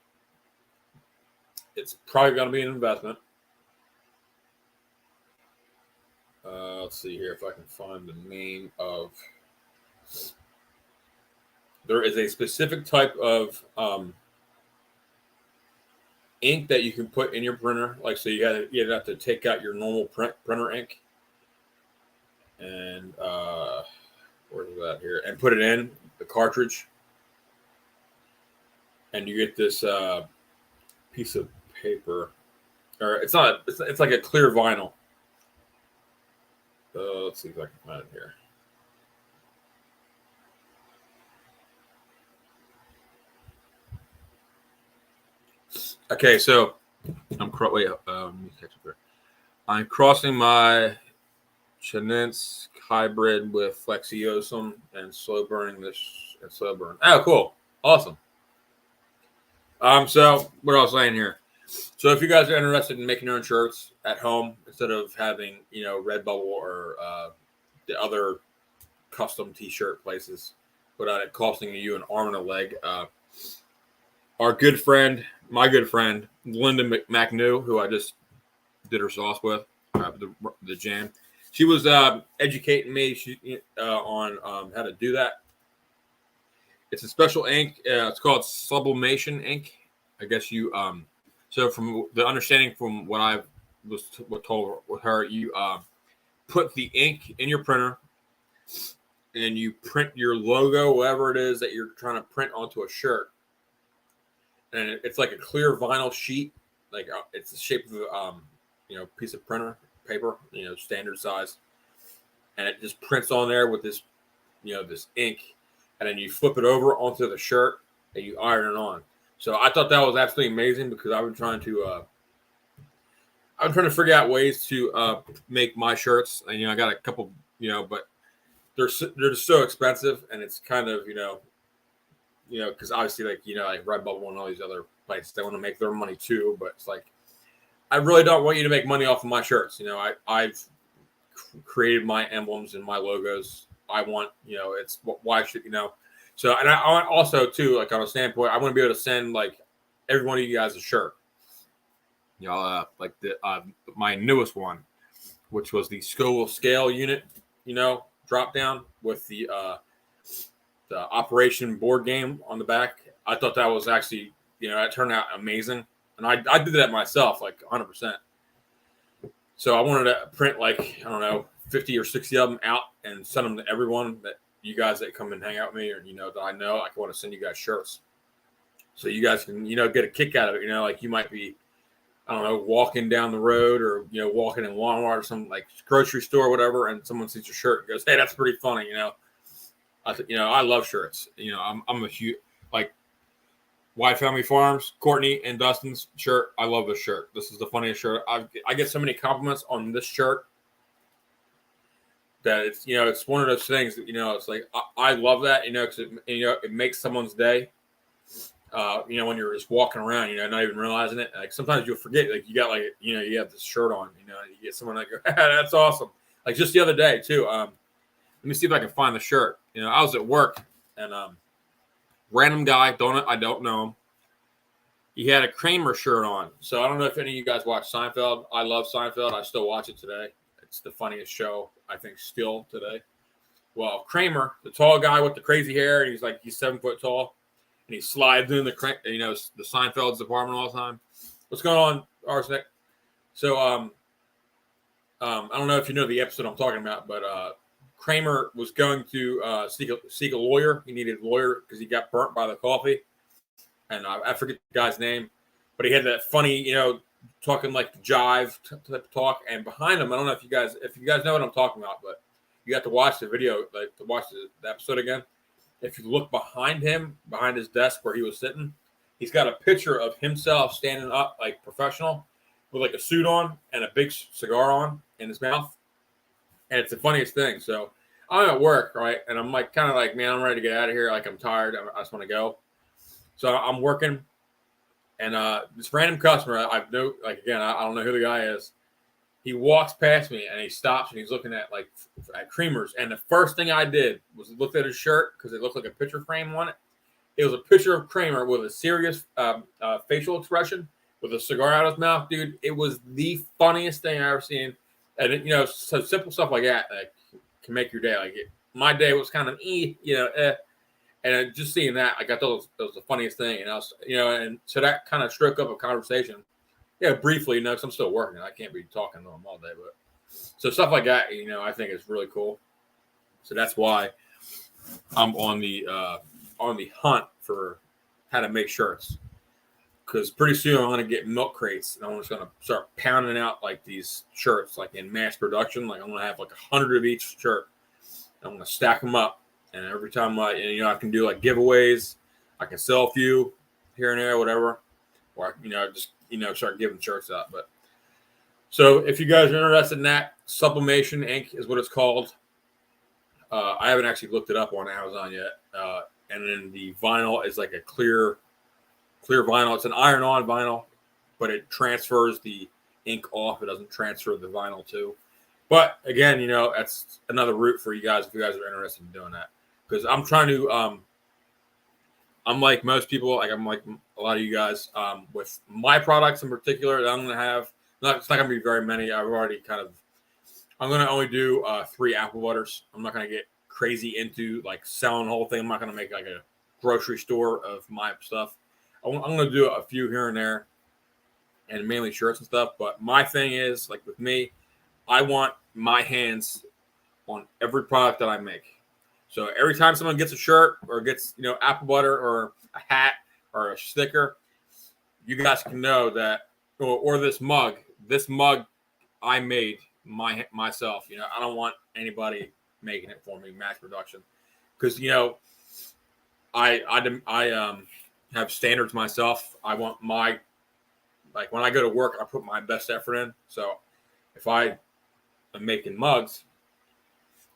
it's probably going to be an investment. Let's see here if I can find the name of. There is a specific type of ink that you can put in your printer. Like, so you have to take out your normal printer ink, and where's that here, and put it in the cartridge, and you get this piece of paper, or it's not. It's like a clear vinyl. Let's see if I can find it here. Okay, so I'm I'm crossing my Chinense hybrid with Flexiosum and slow burning this and slow burn. Oh, cool, awesome. So what I was saying here. So if you guys are interested in making your own shirts at home instead of having Redbubble or the other custom T-shirt places, without it costing you an arm and a leg, my good friend, Linda MacNew, who I just did her sauce with, the jam. She was educating me on how to do that. It's a special ink. It's called sublimation ink. I guess you. So from the understanding from what I was told with her, you put the ink in your printer, and you print your logo, whatever it is that you're trying to print onto a shirt. And it's like a clear vinyl sheet, like it's the shape of a piece of printer paper, standard size, and it just prints on there with this, this ink, and then you flip it over onto the shirt and you iron it on. So I thought that was absolutely amazing because I've been trying to figure out ways to make my shirts, and I got a couple, but they're just so expensive, and it's kind of because obviously like Redbubble and all these other places, they want to make their money too, but it's like I really don't want you to make money off of my shirts. I've created my emblems and my logos. I want it's why should So, and I want also too, like on a standpoint, I want to be able to send like every one of you guys a shirt. Like my newest one, which was the Scoville scale unit, drop down with the Operation board game on the back. I thought that was actually, that turned out amazing, and I did that myself, like 100%. So I wanted to print like 50 or 60 of them out and send them to everyone that you guys that come and hang out with me, or that I know. I want to send you guys shirts, so you guys can get a kick out of it. Like you might be I don't know, walking down the road or, walking in Walmart or some like grocery store or whatever, and someone sees your shirt and goes, "Hey, that's pretty funny," I love shirts. I'm a huge, like, White Family Farms, Courtney and Dustin's shirt. I love this shirt. This is the funniest shirt. I get so many compliments on this shirt that it's one of those things that, it's like, I love that, because it makes someone's day. When you're just walking around, not even realizing it. Like, sometimes you'll forget, like, you got, like, you have this shirt on, you get someone like, that's awesome. Like, just the other day too. Let me see if I can find the shirt. I was at work, and random guy, I don't know him. He had a Kramer shirt on. So I don't know if any of you guys watch Seinfeld. I love Seinfeld. I still watch it today. It's the funniest show, I think, still today. Well, Kramer, the tall guy with the crazy hair, and he's 7 foot tall, and he slides in the Seinfeld's apartment all the time. What's going on, Arsenic? So I don't know if you know the episode I'm talking about, but Kramer was going to seek a lawyer. He needed a lawyer because he got burnt by the coffee. And I forget the guy's name, but he had that funny, talking like jive type talk. And behind him, I don't know if you guys know what I'm talking about, but you have to watch the video, like to watch the episode again. If you look behind him, behind his desk where he was sitting, he's got a picture of himself standing up like professional with like a suit on and a big cigar on in his mouth. And it's the funniest thing. So I'm at work, right? And I'm like, kind of like, man, I'm ready to get out of here. Like, I'm tired. I just want to go. So I'm working, and this random customer, I don't know who the guy is. He walks past me, and he stops, and he's looking at creamers. And the first thing I did was look at his shirt because it looked like a picture frame on it. It was a picture of Kramer with a serious facial expression, with a cigar out of his mouth, dude. It was the funniest thing I ever seen. And so simple stuff like that can make your day. Like, my day was kind of And just seeing that, I thought that was the funniest thing. And so that kind of struck up a conversation. Yeah, briefly, because I'm still working. I can't be talking to them all day. But so stuff like that, I think is really cool. So that's why I'm on the hunt for how to make shirts. Because pretty soon I'm going to get milk crates, and I'm just going to start pounding out like these shirts, like in mass production. Like, I'm going to have like 100 of each shirt. I'm going to stack them up. And every time I can do like giveaways, I can sell a few here and there, whatever, or just start giving shirts out. But so if you guys are interested in that, Sublimation Ink is what it's called. I haven't actually looked it up on Amazon yet. And then the vinyl is like a clear vinyl. It's an iron-on vinyl, but it transfers the ink off. It doesn't transfer the vinyl too. But again, that's another route for you guys if you guys are interested in doing that. Because I'm trying to, I'm like most people, like I'm like a lot of you guys, with my products in particular that I'm going to have, it's not going to be very many. I'm going to only do 3 apple butters. I'm not going to get crazy into like selling the whole thing. I'm not going to make like a grocery store of my stuff. I'm going to do a few here and there, and mainly shirts and stuff. But my thing is, like with me, I want my hands on every product that I make. So every time someone gets a shirt or gets, apple butter or a hat or a sticker, you guys can know that, or this mug I made myself. I don't want anybody making it for me, mass production, because I have standards myself. I want when I go to work, I put my best effort in. So if I am making mugs,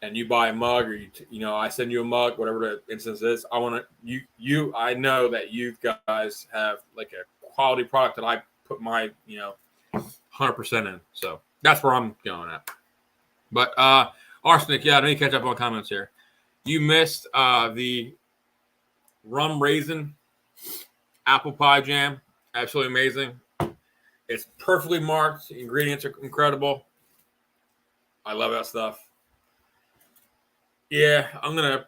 and you buy a mug, or I send you a mug, whatever the instance is, I want to I know that you guys have like a quality product that I put my 100% in. So that's where I'm going at. But Arsenic, let me catch up on comments here. You missed the rum raisin apple pie jam. Absolutely amazing. It's perfectly marked. The ingredients are incredible. I love that stuff. Yeah, I'm going to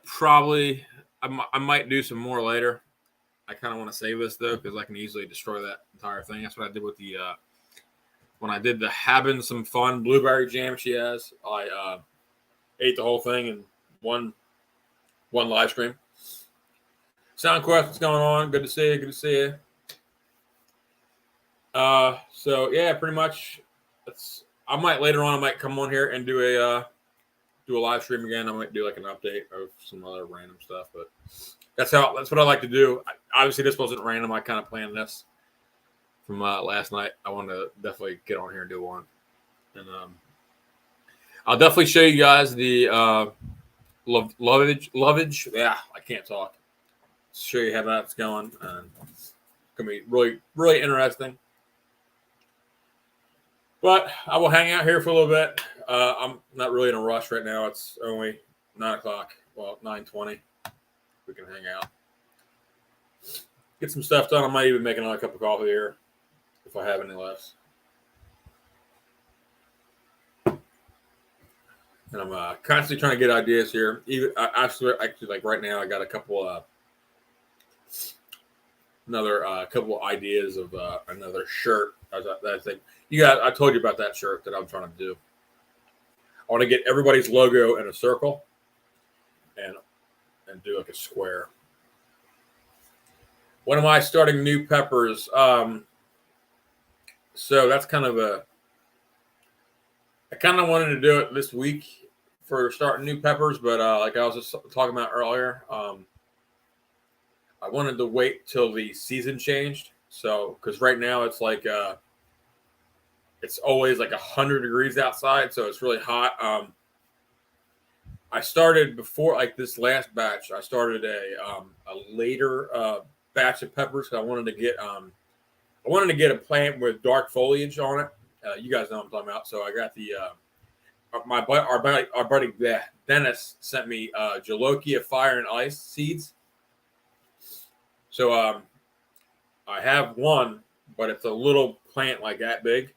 I might do some more later. I kind of want to save this, though, because I can easily destroy that entire thing. That's what I did with when I did the Having Some Fun blueberry jam she has. I ate the whole thing in one live stream. SoundQuest, what's going on? Good to see you. So yeah, pretty much. I might later on. I might come on here and do a live stream again. I might do like an update of some other random stuff, but that's what I like to do. Obviously, this wasn't random. I kind of planned this from last night. I want to definitely get on here and do one, and I'll definitely show you guys the lovage. Yeah, I can't talk. Show you how that's going, and it's gonna be really, really interesting. But I will hang out here for a little bit. I'm not really in a rush right now. It's only 9 o'clock. Well, 9:20. We can hang out, get some stuff done. I might even make another cup of coffee here if I have any left. And I'm constantly trying to get ideas here. Even actually, like right now, I got a couple couple ideas of another shirt that I think you guys. I told you about that shirt that I'm trying to do. I want to get everybody's logo in a circle and do like a square. When am I starting new peppers? So that's kind of I kind of wanted to do it this week for starting new peppers, but like I was just talking about earlier, I wanted to wait till the season changed. So, because right now it's like it's always like 100 degrees outside, so it's really hot. I started before like this last batch. I started a later batch of peppers. I wanted to get a plant with dark foliage on it. You guys know what I'm talking about. So I got the our buddy Dennis sent me Jalokia Fire and Ice seeds. So I have one, but it's a little plant like that big,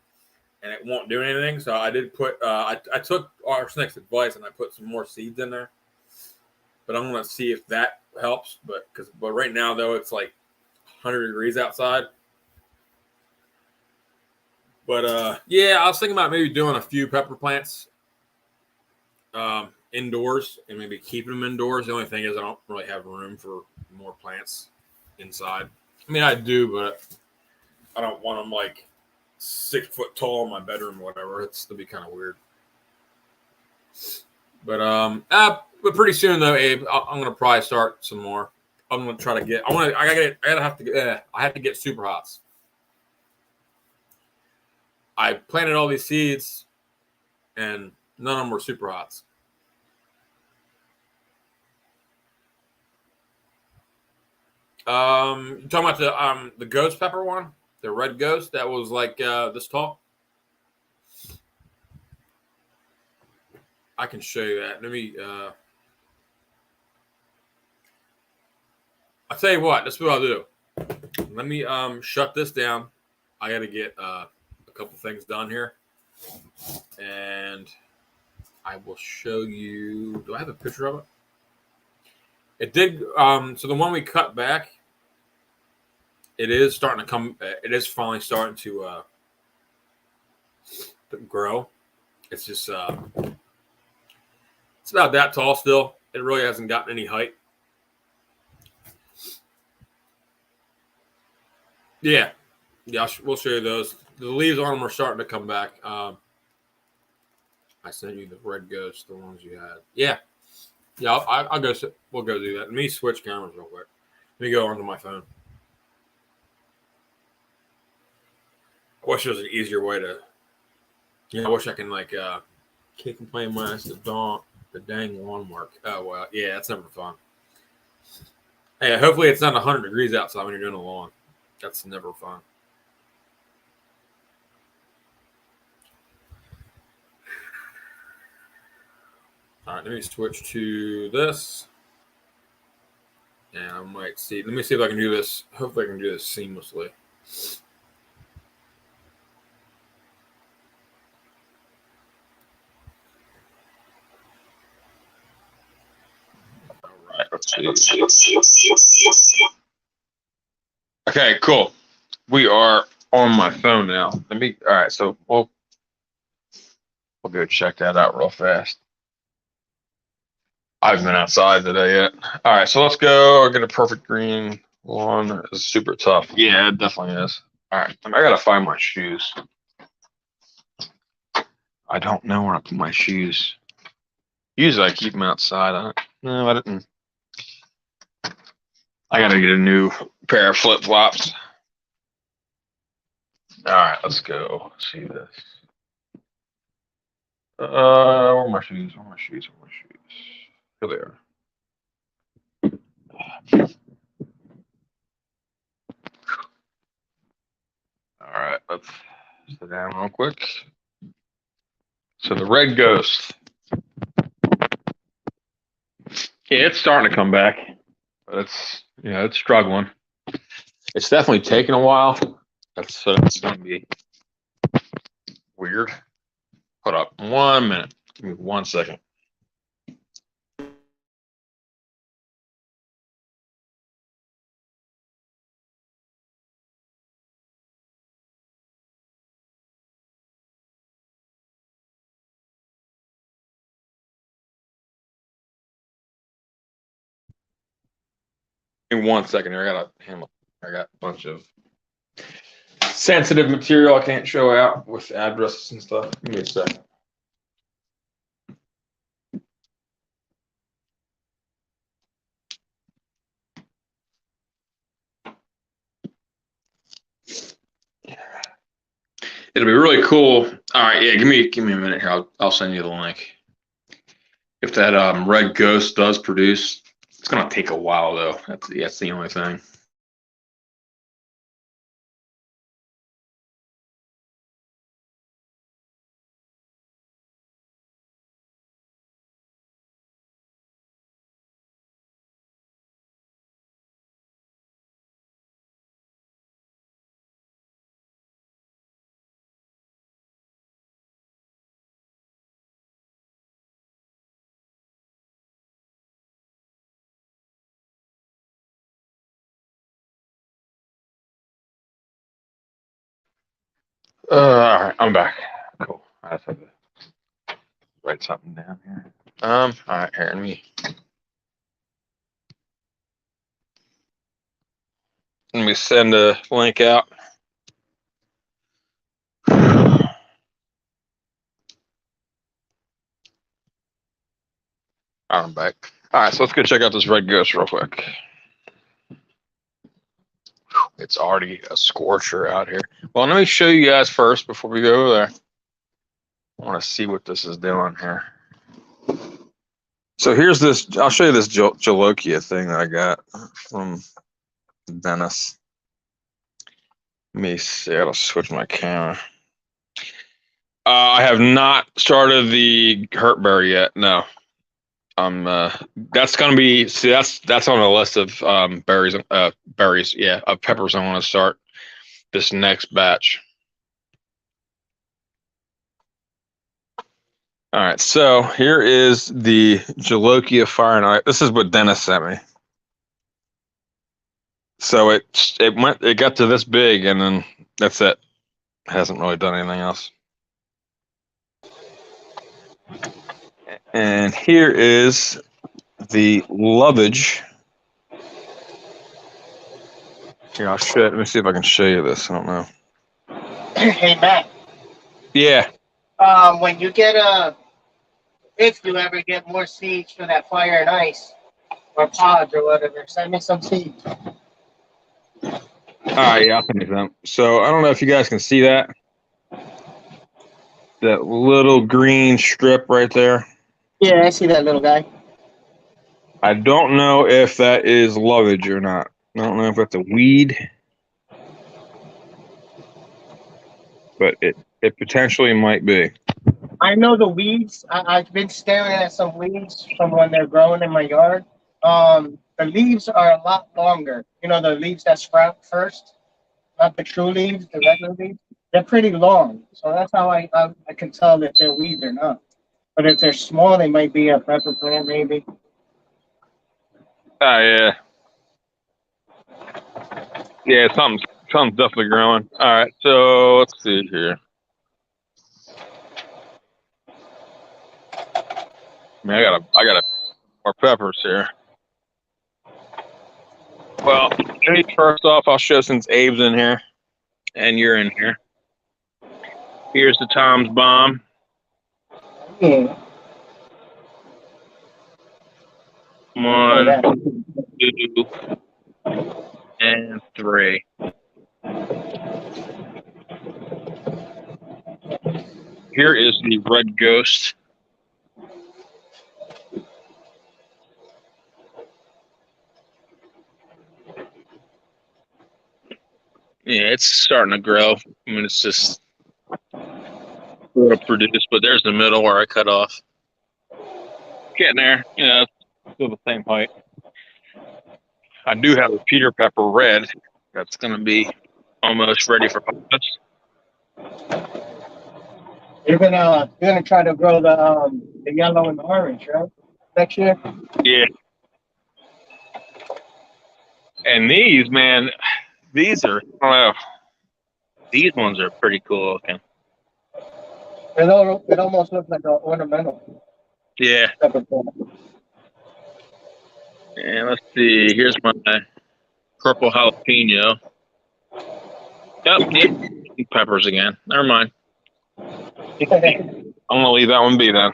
and it won't do anything. So I did put I took Arsenic's advice and I put some more seeds in there. But I'm gonna see if that helps. But right now though it's like 100 degrees outside. But yeah, I was thinking about maybe doing a few pepper plants indoors and maybe keeping them indoors. The only thing is I don't really have room for more plants inside. I mean, I do, but I don't want them like 6 foot tall in my bedroom or whatever. It's to be kind of weird. But pretty soon though, Abe, I'm gonna probably start some more. I'm gonna try to get. I have to get super hots. I planted all these seeds, and none of them were super hots. You talking about the ghost pepper one, the red ghost that was like this tall? I can show you that. Let me. I'll tell you what. That's what I'll do. Let me shut this down. I got to get a couple things done here, and I will show you. Do I have a picture of it? It did. So the one we cut back, it is starting to come. It is finally starting to grow. It's just it's about that tall still. It really hasn't gotten any height. Yeah, we'll show you those. The leaves on them are starting to come back. I sent you the red ghost, the ones you had. Yeah. I'll go. We'll go do that. Let me switch cameras real quick. Let me go onto my phone. I wish there was an easier way to. I wish I can like. Can't complain when it's the dang lawn mark. Oh well, yeah, that's never fun. Hey, hopefully it's not 100 degrees outside when you're doing the lawn. That's never fun. All right, let me switch to this. And I might see. Let me see if I can do this. Hopefully I can do this seamlessly. All right, let's see. Okay, cool. We are on my phone now. All right, so we'll go check that out real fast. I haven't been outside today yet. All right, so let's go. I'll get a perfect green lawn. It's super tough. Yeah, it definitely is. All right, I gotta find my shoes. I don't know where I put my shoes. Usually I keep them outside. No, I didn't. I gotta get a new pair of flip flops. All right, let's go. Let's see this. Where are my shoes? Where are my shoes? Where are my shoes? Here they are. All right, let's sit down real quick. So the Red Ghost. Yeah, it's starting to come back, but it's struggling. It's definitely taking a while. That's gonna be weird. Hold up 1 minute. Give me 1 second. In 1 second here, I got a bunch of sensitive material I can't show out with addresses and stuff. Give me a second. It'll be really cool. All right, yeah, give me a minute here. I'll send you the link. If that Red Ghost does produce, it's gonna take a while though. That's the only thing. All right, I'm back. Cool. I just have to write something down here. All right, here, let me send a link out. I'm back. All right, so let's go check out this Red Ghost real quick. It's already a scorcher out here. Well, let me show you guys first before we go over there. I want to see what this is doing here. So here's this. I'll show you this Jalokia thing that I got from Dennis. Let me see. I gotta switch my camera. I have not started the Hurtberry yet. No. That's gonna be. See, that's on the list of berries. Berries. Yeah, of peppers. I want to start this next batch. All right, so here is the Jalokia Fire and Ice. This is what Dennis sent me. So it got to this big, and then that's it. It hasn't really done anything else. And here is the lovage. Here, let me see if I can show you this. I don't know. Hey, Matt. Yeah. When you get if you ever get more seeds for that Fire and Ice or pods or whatever, send me some seeds. All right, yeah, I'll send you some. So I don't know if you guys can see that. That little green strip right there. Yeah, I see that little guy. I don't know if that is lovage or not. I don't know if that's a weed, but it potentially might be. I know the weeds. I've been staring at some weeds from when they're growing in my yard. The leaves are a lot longer. You know, the leaves that sprout first, not the true leaves, the regular leaves. They're pretty long, so that's how I can tell if they're weeds or not. But if they're small, they might be a pepper plant, maybe. Oh yeah, yeah. Something's definitely growing. All right, so let's see here. Man, I got more peppers here. Well, first off, I'll show since Abe's in here. And you're in here. Here's the Tom's bomb. Yeah. 1, 2, and 3. Here is the red ghost. Yeah, it's starting to grow. I mean, it's just produce, but there's the middle where I cut off. Getting there. Yeah, it's still the same height. I do have a Peter Pepper red that's going to be almost ready for harvest. You're gonna try to grow the yellow and the orange, right? Next year. Yeah. And these, man, these are, I don't know, these ones are pretty cool looking. It almost looks like an ornamental. Yeah. Pepper plant. And let's see. Here's my purple jalapeno. Yep. Yeah. Peppers again. Never mind. I'm gonna leave that one be then.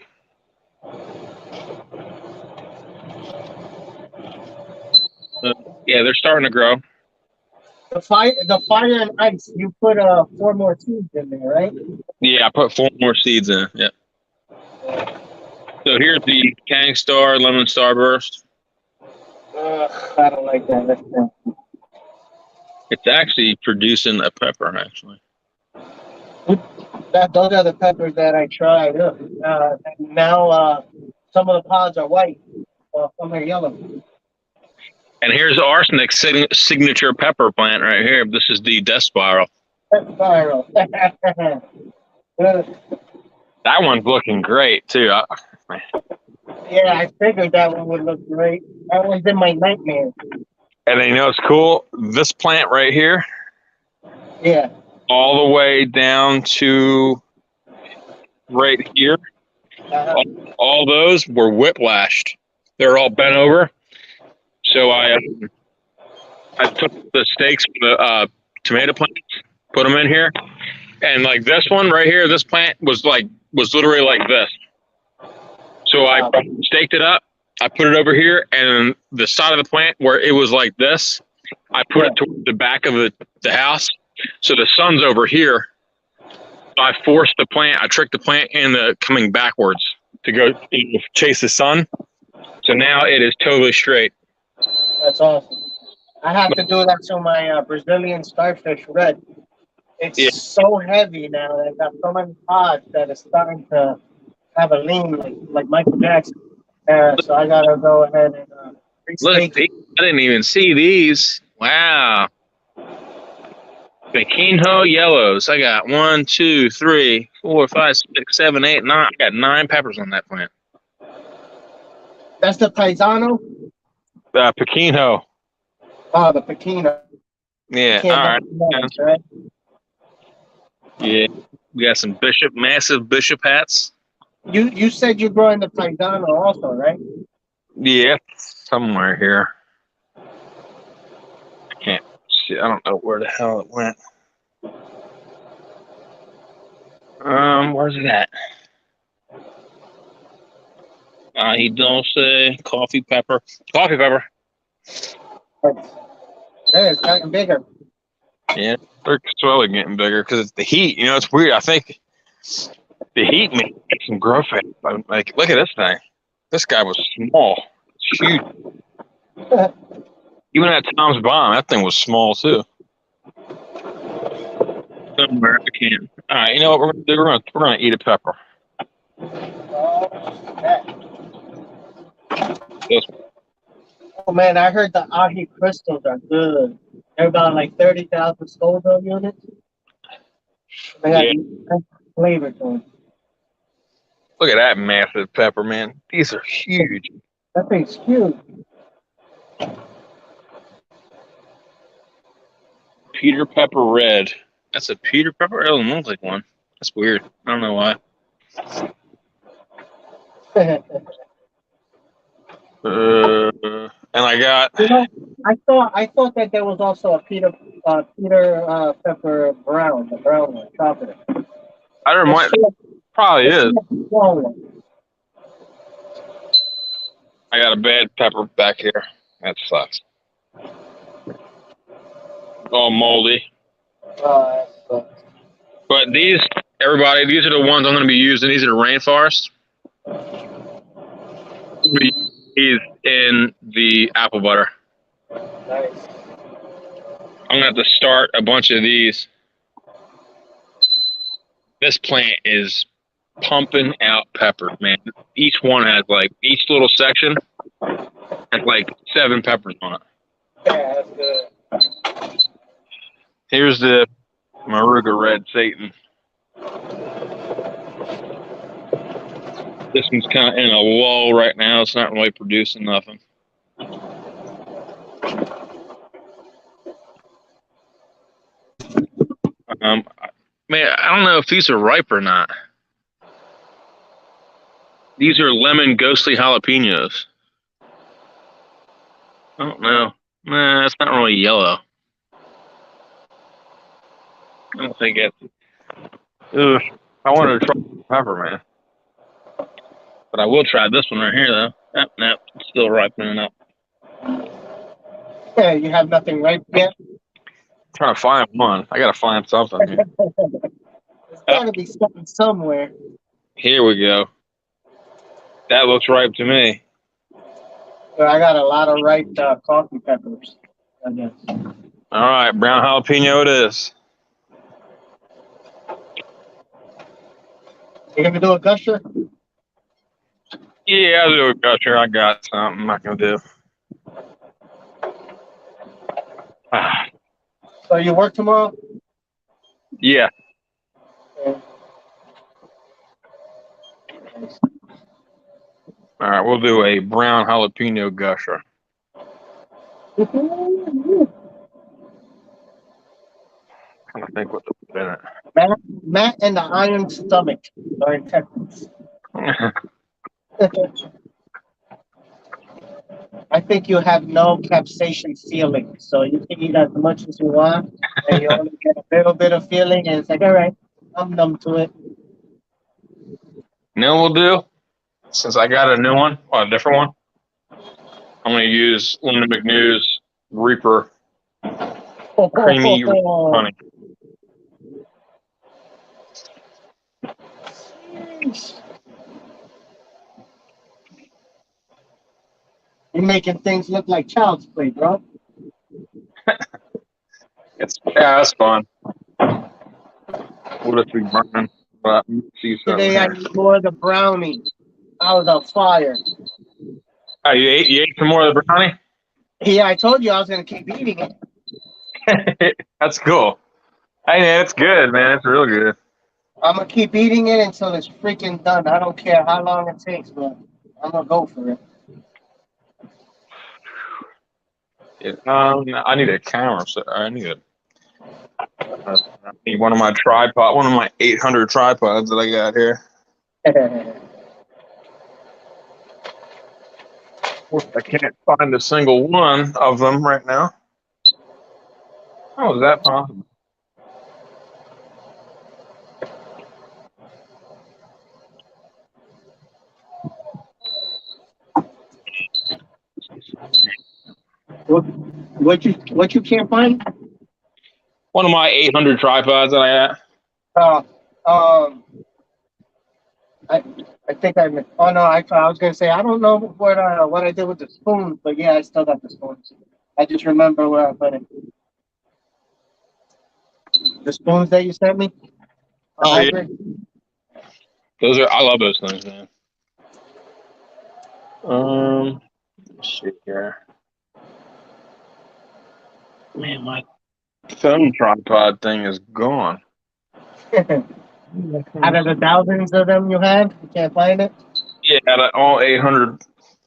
Yeah, they're starting to grow. The fire and ice. You put 4 more seeds in there, right? Yeah, I put 4 more seeds in. Yep. So here's the Kang Star Lemon Starburst. I don't like that. That's nasty. It's actually producing a pepper, actually. Those are the peppers that I tried. Now some of the pods are white, some are yellow. And here's Arsenic's signature pepper plant right here. This is the Death Spiral. Spiral. That one's looking great, too. Yeah, I figured that one would look great. That one's in my nightmare. And then, you know, it's cool. This plant right here. Yeah. All the way down to right here. All those were whiplashed. They're all bent over. So I took the stakes for the tomato plants, put them in here, and like this one right here, this plant was literally like this. So I staked it up. I put it over here, and the side of the plant where it was like this, I put it toward the back of the house. So the sun's over here. So I forced the plant. I tricked the plant into coming backwards to go chase the sun. So now it is totally straight. That's awesome. I have to do that to my Brazilian starfish red. It's so heavy now. I've got so many pods that it's starting to have a lean like Michael Jackson. So I gotta go ahead and look. I didn't even see these. Wow. Pequinho yellows. I got 1, 2, 3, 4, 5, 6, 7, 8, 9. I got 9 peppers on that plant. That's the paisano. Pequinho. Oh, the Pequino. Yeah. All right. Yeah. We got some massive bishop hats. You said you're growing the paisano also, right? Yeah, somewhere here. I can't see. I don't know where the hell it went. Where's it at? He don't say coffee pepper. Coffee pepper. Yeah, it's getting bigger. Yeah, they're slowly getting bigger because it's the heat. You know, it's weird. I think the heat makes them grow fast. Like, look at this thing. This guy was small. It's huge. Even at Tom's bomb, that thing was small too. Somewhere I can't. All right, you know what we're gonna do? We're gonna eat a pepper. Oh man, I heard the ahi crystals are good. They're about like 30,000 Scoville units. They got flavor to them. Look at that massive pepper, man. These are huge. That thing's huge. Peter Pepper Red. That's a Peter Pepper? It doesn't look like one. That's weird. I don't know why. And I got. You know, I thought that there was also a Peter pepper brown, the brown one, chocolate. I don't mind. Probably is. I got a bad pepper back here. That sucks. All moldy. But these, everybody, these are the ones I'm going to be using. These are the rainforest. These in the apple butter. Nice. I'm going to have to start a bunch of these. This plant is pumping out peppers, man. Each one has each little section has 7 peppers on it. Yeah, that's good. Here's the Maruga Red Satan. This one's kind of in a lull right now. It's not really producing nothing. Man, I don't know if these are ripe or not. These are lemon ghostly jalapenos. I don't know. Nah, it's not really yellow. I don't think it's. Ugh. I wanted to try pepper, man. But I will try this one right here, though. Nope, it's still ripening up. Yeah, you have nothing ripe yet? Trying to find one. I got to find something here. There's got to be something somewhere. Here we go. That looks ripe to me. But I got a lot of ripe coffee peppers, I guess. All right, brown jalapeno it is. You gonna do a gusher? Yeah, I'll do a gusher. I got something I'm not going to do. So you work tomorrow? Yeah. Yeah. All right, we'll do a brown jalapeno gusher. I'm trying to think what to put in it. Matt and the Iron Stomach are in Texas. I think you have no capsaicin feeling, so you can eat as much as you want, and you only get a little bit of feeling, and it's all right, I'm numb to it. You know what we'll do? Since I got a new one, a different one, I'm going to use Linda MacNew's Reaper Creamy Honey. You're making things look like child's play, bro. It's fun. What if we burn? But see Today I ate more of the brownie. I was on fire. Oh, you ate some more of the brownie? Yeah, I told you I was gonna keep eating it. That's cool. Hey, man, it's good, man. It's real good. I'm gonna keep eating it until it's freaking done. I don't care how long it takes, but I'm gonna go for it. I need a camera. So I need one of my 800 tripods that I got here. I can't find a single one of them right now. How is that possible? What you can't find? One of my 800 tripods that I got. I think I. Oh no, I was gonna say I don't know what I did with the spoons, but yeah, I still got the spoons. I just remember where I put it. The spoons that you sent me. Oh, yeah. I love those things, man. Let's see here. Man, my phone tripod thing is gone. Out of the thousands of them you had, you can't find it? Yeah, out of all 800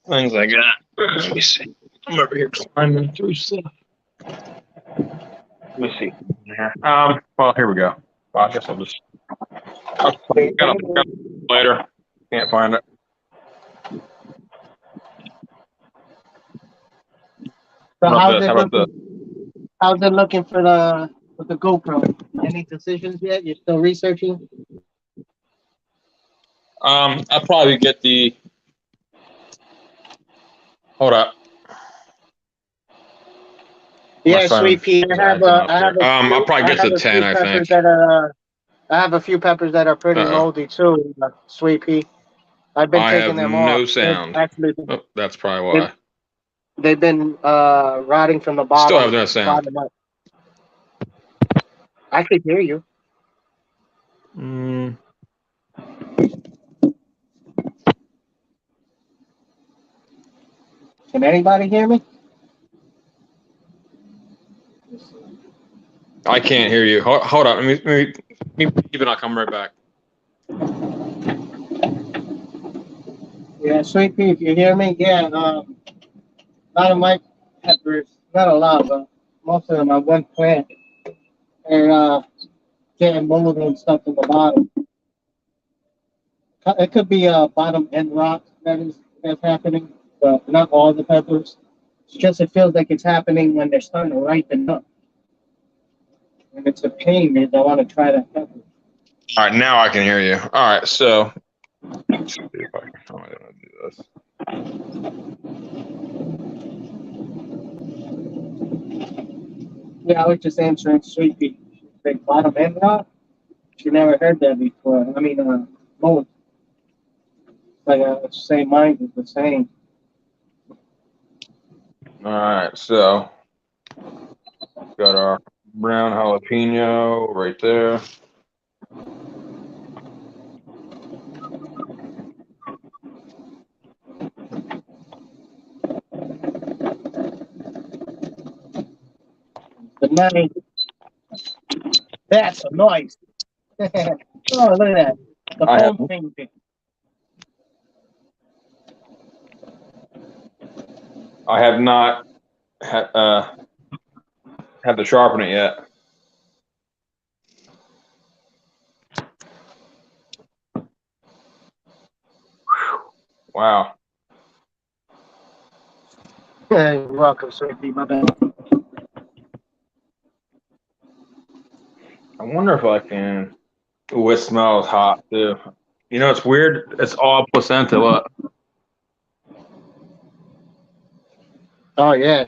things I got. Let me see. I'm over here climbing through stuff. Let me see. Well, here we go. Well, I guess I'll just. I'll later. Can't find it. So How about this? How's it looking for the with the GoPro? Any decisions yet? You're still researching? I'll probably get the. Hold up. Yeah, sweet pea. I have I'll probably get the 10. I think. I have a few peppers that are pretty moldy too. Sweet pea. I've been taking them off. No sound. Actually, that's probably why. They've been rotting from the bottom. Still have no sound. I could hear you. Can anybody hear me? I can't hear you. Hold on. Let me keep it. I'll come right back. Yeah, sweet pea. If you hear me, yeah. A lot of my peppers, not a lot, but most of them on one plant, are getting moldy and stuff in the bottom. It could be a bottom end rot that's happening, but not all the peppers. It's just it feels like it's happening when they're starting to ripen up. And it's a pain. They don't want to try that pepper. All right, now I can hear you. All right, so let's see if I can find it. I'll do this. Yeah, I was just answering sweet pea. Like bottom end rot. You never heard that before. I mean, mold. Like same mind is the same. All right, so got our brown jalapeno right there. The night. That's a noise. Oh, look at that. The phone changing. I have not had to sharpen it yet. Wow. You're welcome, sweetie. My bad. I wonder if I can. Ooh, it smells hot too. You know, it's weird. It's all placenta. Look. Oh yeah.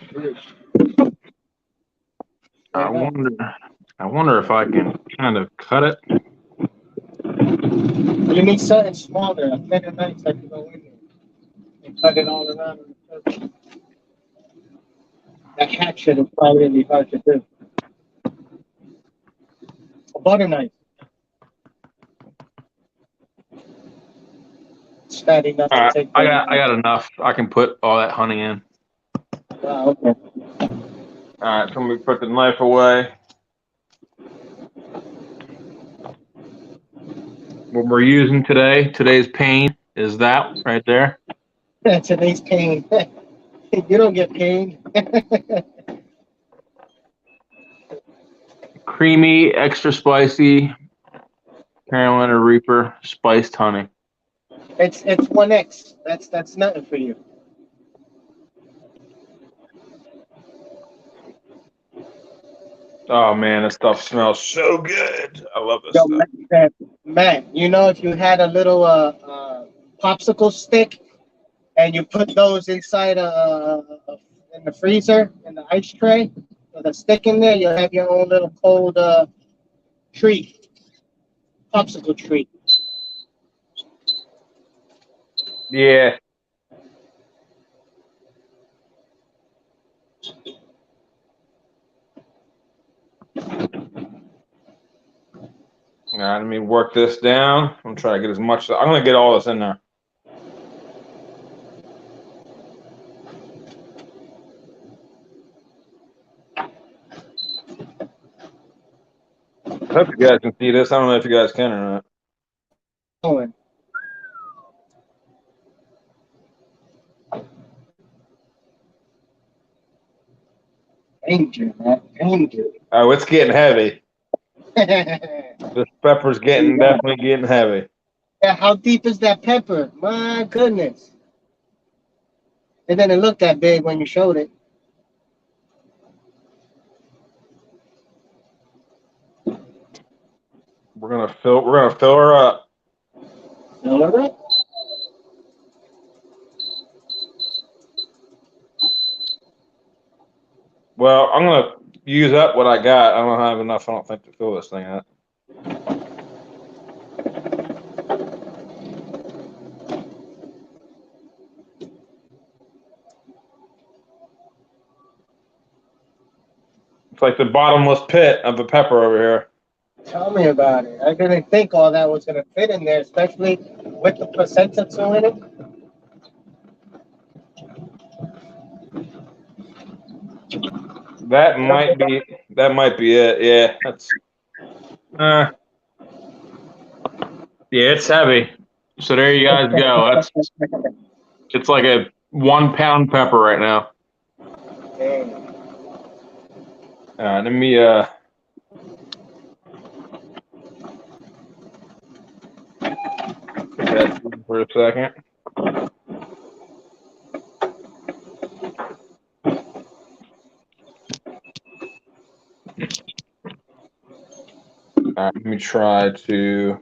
I wonder if I can kind of cut it. You need something smaller, a thinner knife that can go in there and cut it all around. That hatchet is probably really hard to do. A butter knife. It's not enough All to right, take. I got enough. I can put all that honey in. Wow, okay. All right, so we put the knife away. What we're using today's pain is that right there. Today's pain. You don't get pain. Creamy, extra spicy Carolina Reaper spiced honey. It's 1X. That's nothing for you. Oh man, this stuff smells so good. I love this stuff. Matt, you know, if you had a little popsicle stick and you put those inside in the freezer in the ice tray with a stick in there, you'll have your own little cold treat, popsicle treat. Yeah. All right, let me work this down. I'm trying to get as much. I'm going to get all this in there. I hope you guys can see this. I don't know if you guys can or not. Oh, danger, man. Danger. Oh, it's getting heavy. This pepper's definitely getting heavy. Yeah, how deep is that pepper? My goodness. It didn't look that big when you showed it. We're gonna fill her up. Well, I'm gonna use up what I got. I don't have enough, I don't think, to fill this thing up. It's like the bottomless pit of the pepper over here. Tell me about it. I didn't think all that was gonna fit in there, especially with the placenta too in it. That might be it. Yeah, that's yeah, it's heavy. So there you guys go. It's like a 1 pound pepper right now. Dang. Let me put that for a second. Let me try to.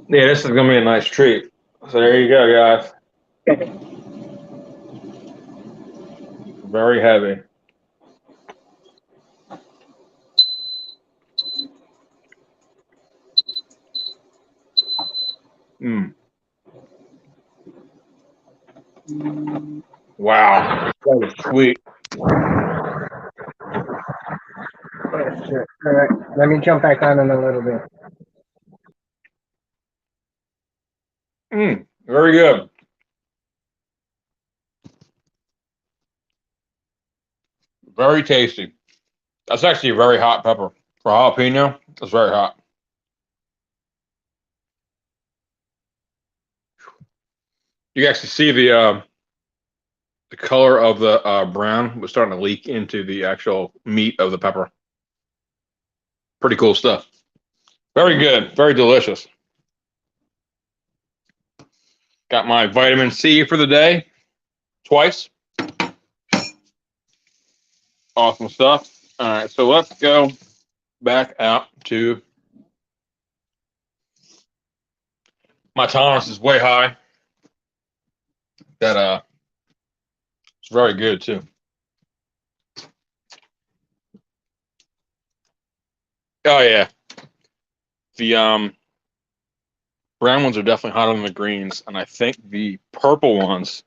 Yeah, this is gonna be a nice treat. So there you go, guys. Very heavy. Wow, that was sweet. Oh, shit. All right, let me jump back on in a little bit. Very good. Very tasty. That's actually a very hot pepper. For jalapeno, it's very hot. You can actually see the color of the brown was starting to leak into the actual meat of the pepper. Pretty cool stuff. Very good. Very delicious. Got my vitamin C for the day. Twice. Awesome stuff. All right, so let's go back out to my tolerance is way high. That it's very good too. Oh yeah. The brown ones are definitely hotter than the greens, and I think the purple ones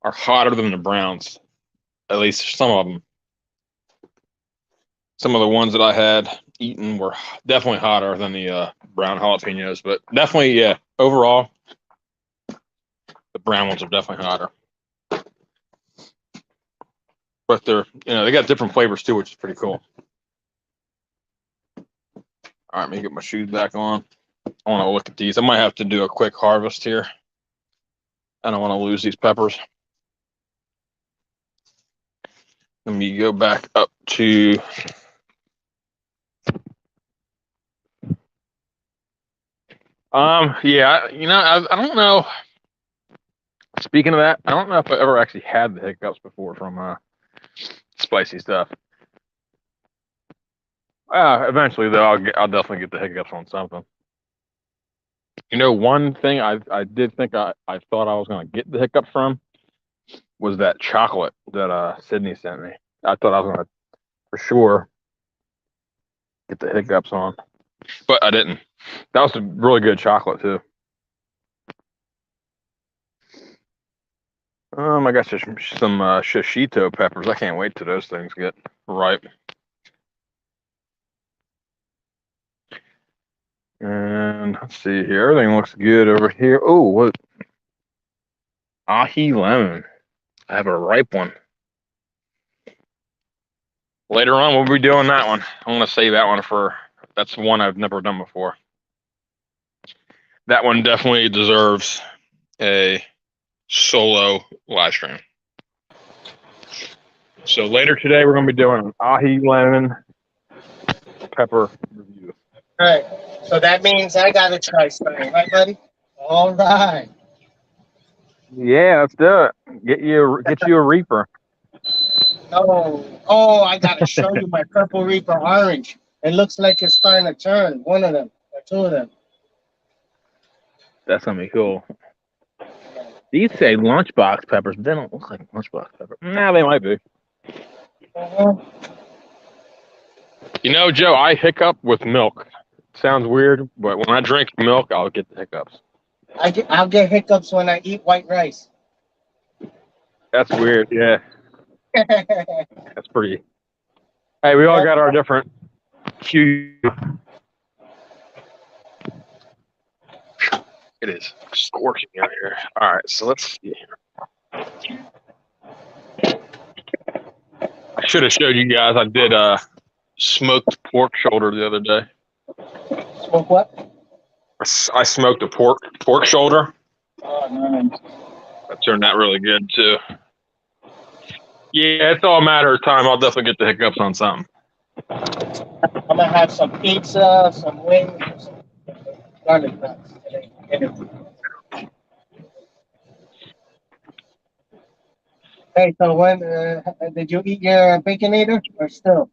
are hotter than the browns. At least some of them. Some of the ones that I had eaten were definitely hotter than the brown jalapenos, but definitely, yeah, overall, the brown ones are definitely hotter. But they're, they got different flavors too, which is pretty cool. All right, let me get my shoes back on. I want to look at these. I might have to do a quick harvest here. I don't want to lose these peppers. Let me go back up to yeah, I don't know. Speaking of that, I don't know if I ever actually had the hiccups before from spicy stuff. Eventually though, I'll definitely get the hiccups on something. One thing I did think I thought I was gonna get the hiccups from was that chocolate that Sydney sent me. I thought I was gonna for sure get the hiccups on, but I didn't. That was a really good chocolate too. I got some shishito peppers. I can't wait till those things get ripe. And let's see here. Everything looks good over here. Oh, what? Ahi lemon. I have a ripe one. Later on, we'll be doing that one. I'm going to save that one that's one I've never done before. That one definitely deserves a solo live stream. So later today, we're going to be doing an ahi lemon pepper review. All right. So that means I gotta try something, right, buddy? All right. Yeah, let's do it. Get you a Reaper. Oh, I gotta show you my purple Reaper orange. It looks like it's starting to turn. One of them, or two of them. That's gonna be cool. These say lunchbox peppers, but they don't look like lunchbox peppers. Nah, they might be. You know, Joe, I hiccup with milk. Sounds weird, but when I drink milk, I'll get the hiccups. I'll get hiccups when I eat white rice. That's weird. Yeah, that's pretty. Hey, we all got our different cues. It is scorching out here. All right, so let's see here. I should have showed you guys. I did smoked pork shoulder the other day. Smoke what? I smoked a pork shoulder. Oh, nice. That turned out really good too. Yeah, it's all a matter of time. I'll definitely get the hiccups on something. I'm gonna have some pizza, some wings, some garlic nuts today. Hey, so when did you eat your baconator or still?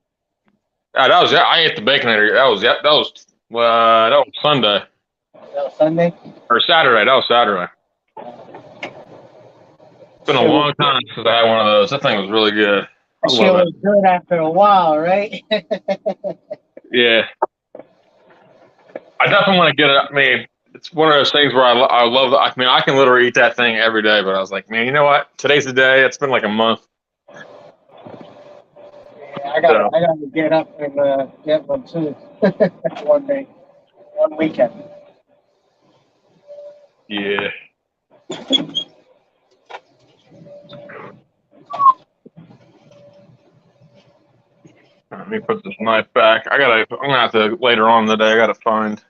I ate the baconator. That was Sunday Sunday? or Saturday. That was Saturday. It's been a long time since I had one of those. That thing was really good. That shit was good after a while, right? Yeah. I definitely want to get it. I mean, it's one of those things where I love. I mean, I can literally eat that thing every day. But I was like, man, you know what? Today's the day. It's been like a month. Yeah, I gotta get up and get one too. One day, one weekend. Yeah. Let me put this knife back. I'm gonna have to later on in the day. I gotta find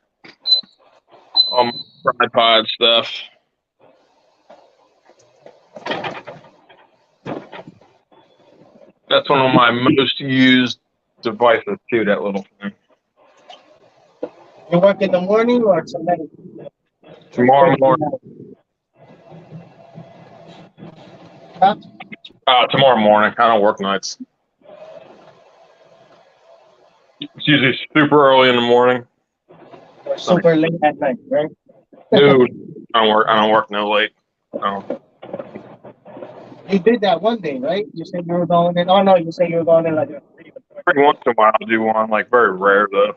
all my tripod stuff. That's one of my most used devices too. That little thing. You work in the morning or tonight? Tomorrow morning. Huh? Tomorrow morning. I don't work nights. It's usually super early in the morning. Or super late at night, right? Dude, I don't work no late. No. You did that one day, right? You said you were going in. Oh no, you said you were going in like a Every once in a while I'll do one, like very rare though.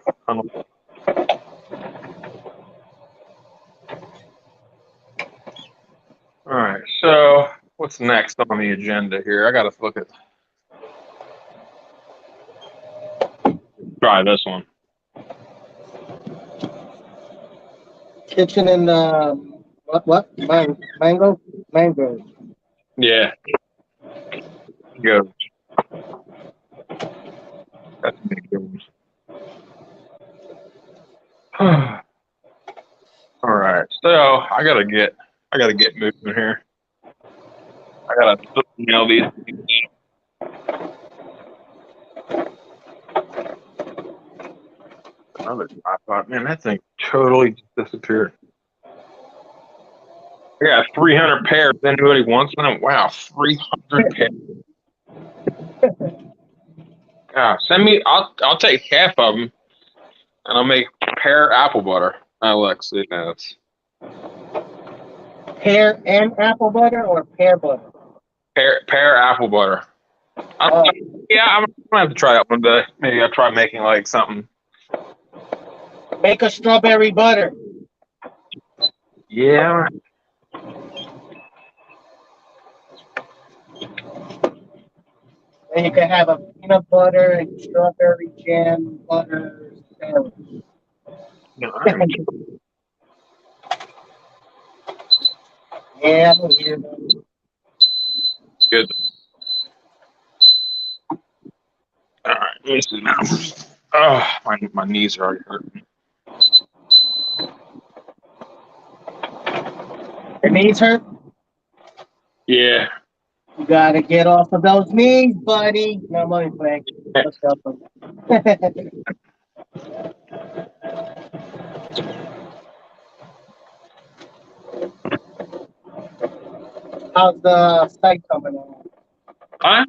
All right, so what's next on the agenda here? I gotta look at. Try this one. kitchen and mango. Yeah. Go. That's a big one. All right, so I gotta get moving here. I gotta nail these things down. Another tripod. Man, that thing totally disappeared. I got 300 pairs. Anybody wants them? Wow, 300 pairs. Send me. I'll take half of them, and I'll make pear apple butter. Alex, yes. Pear and apple butter or pear butter? Pear apple butter. I'm gonna have to try that one day. Maybe I'll try making like something. Make a strawberry butter. Yeah. And you can have a peanut butter and strawberry jam butter sandwich. Yeah, I'm here. Good. All right, let me see now. Oh, my knees are already hurting. Your knees hurt? Yeah. You gotta get off of those knees, buddy. No money, Frank. Let's go. How's the site coming along? Huh?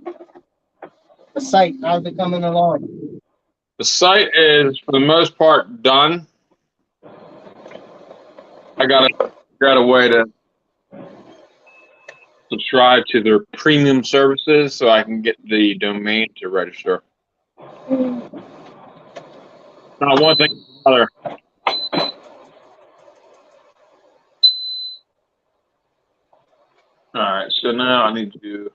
The site, how's it coming along? The site is, for the most part, done. I got a way to subscribe to their premium services so I can get the domain to register. Now, one thing or another. All right, so now I need to.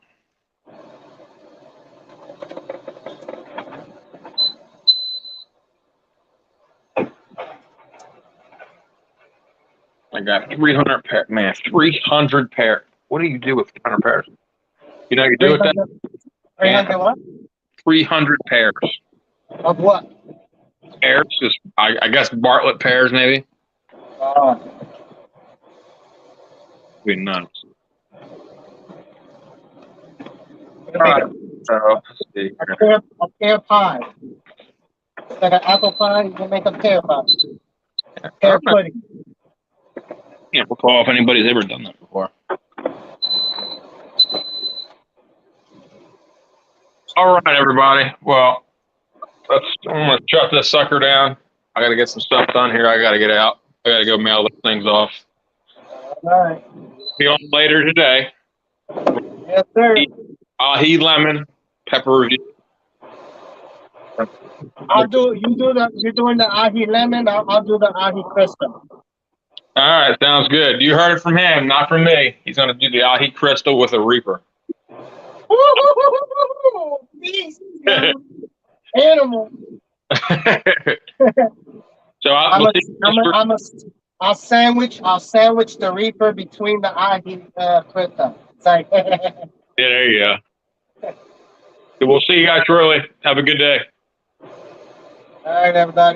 I got 300 pair. Man, 300 pair. What do you do with 300 pairs? You know what you do with that? 300 what? 300 pairs. Of what? Pears, just I guess Bartlett pears, maybe. Be nuts. All right. So let's see. A pear pie. Like an apple pie, you can make a pear pie. Pear pudding. Can't recall if anybody's ever done that before. All right, everybody. Well, I'm gonna shut this sucker down. I gotta get some stuff done here. I gotta get out. I gotta go mail those things off. All right. Be on later today. Yes, sir. Ahi lemon pepper review. You're doing the ahi lemon. I'll do the ahi crystal. All right, sounds good. You heard it from him, not from me. He's gonna do the ahi crystal with a reaper. Beast, animal. So I'll sandwich the reaper between the ahi crystal. Sorry. Yeah, there you go. We'll see you guys shortly. Have a good day. All right, everybody.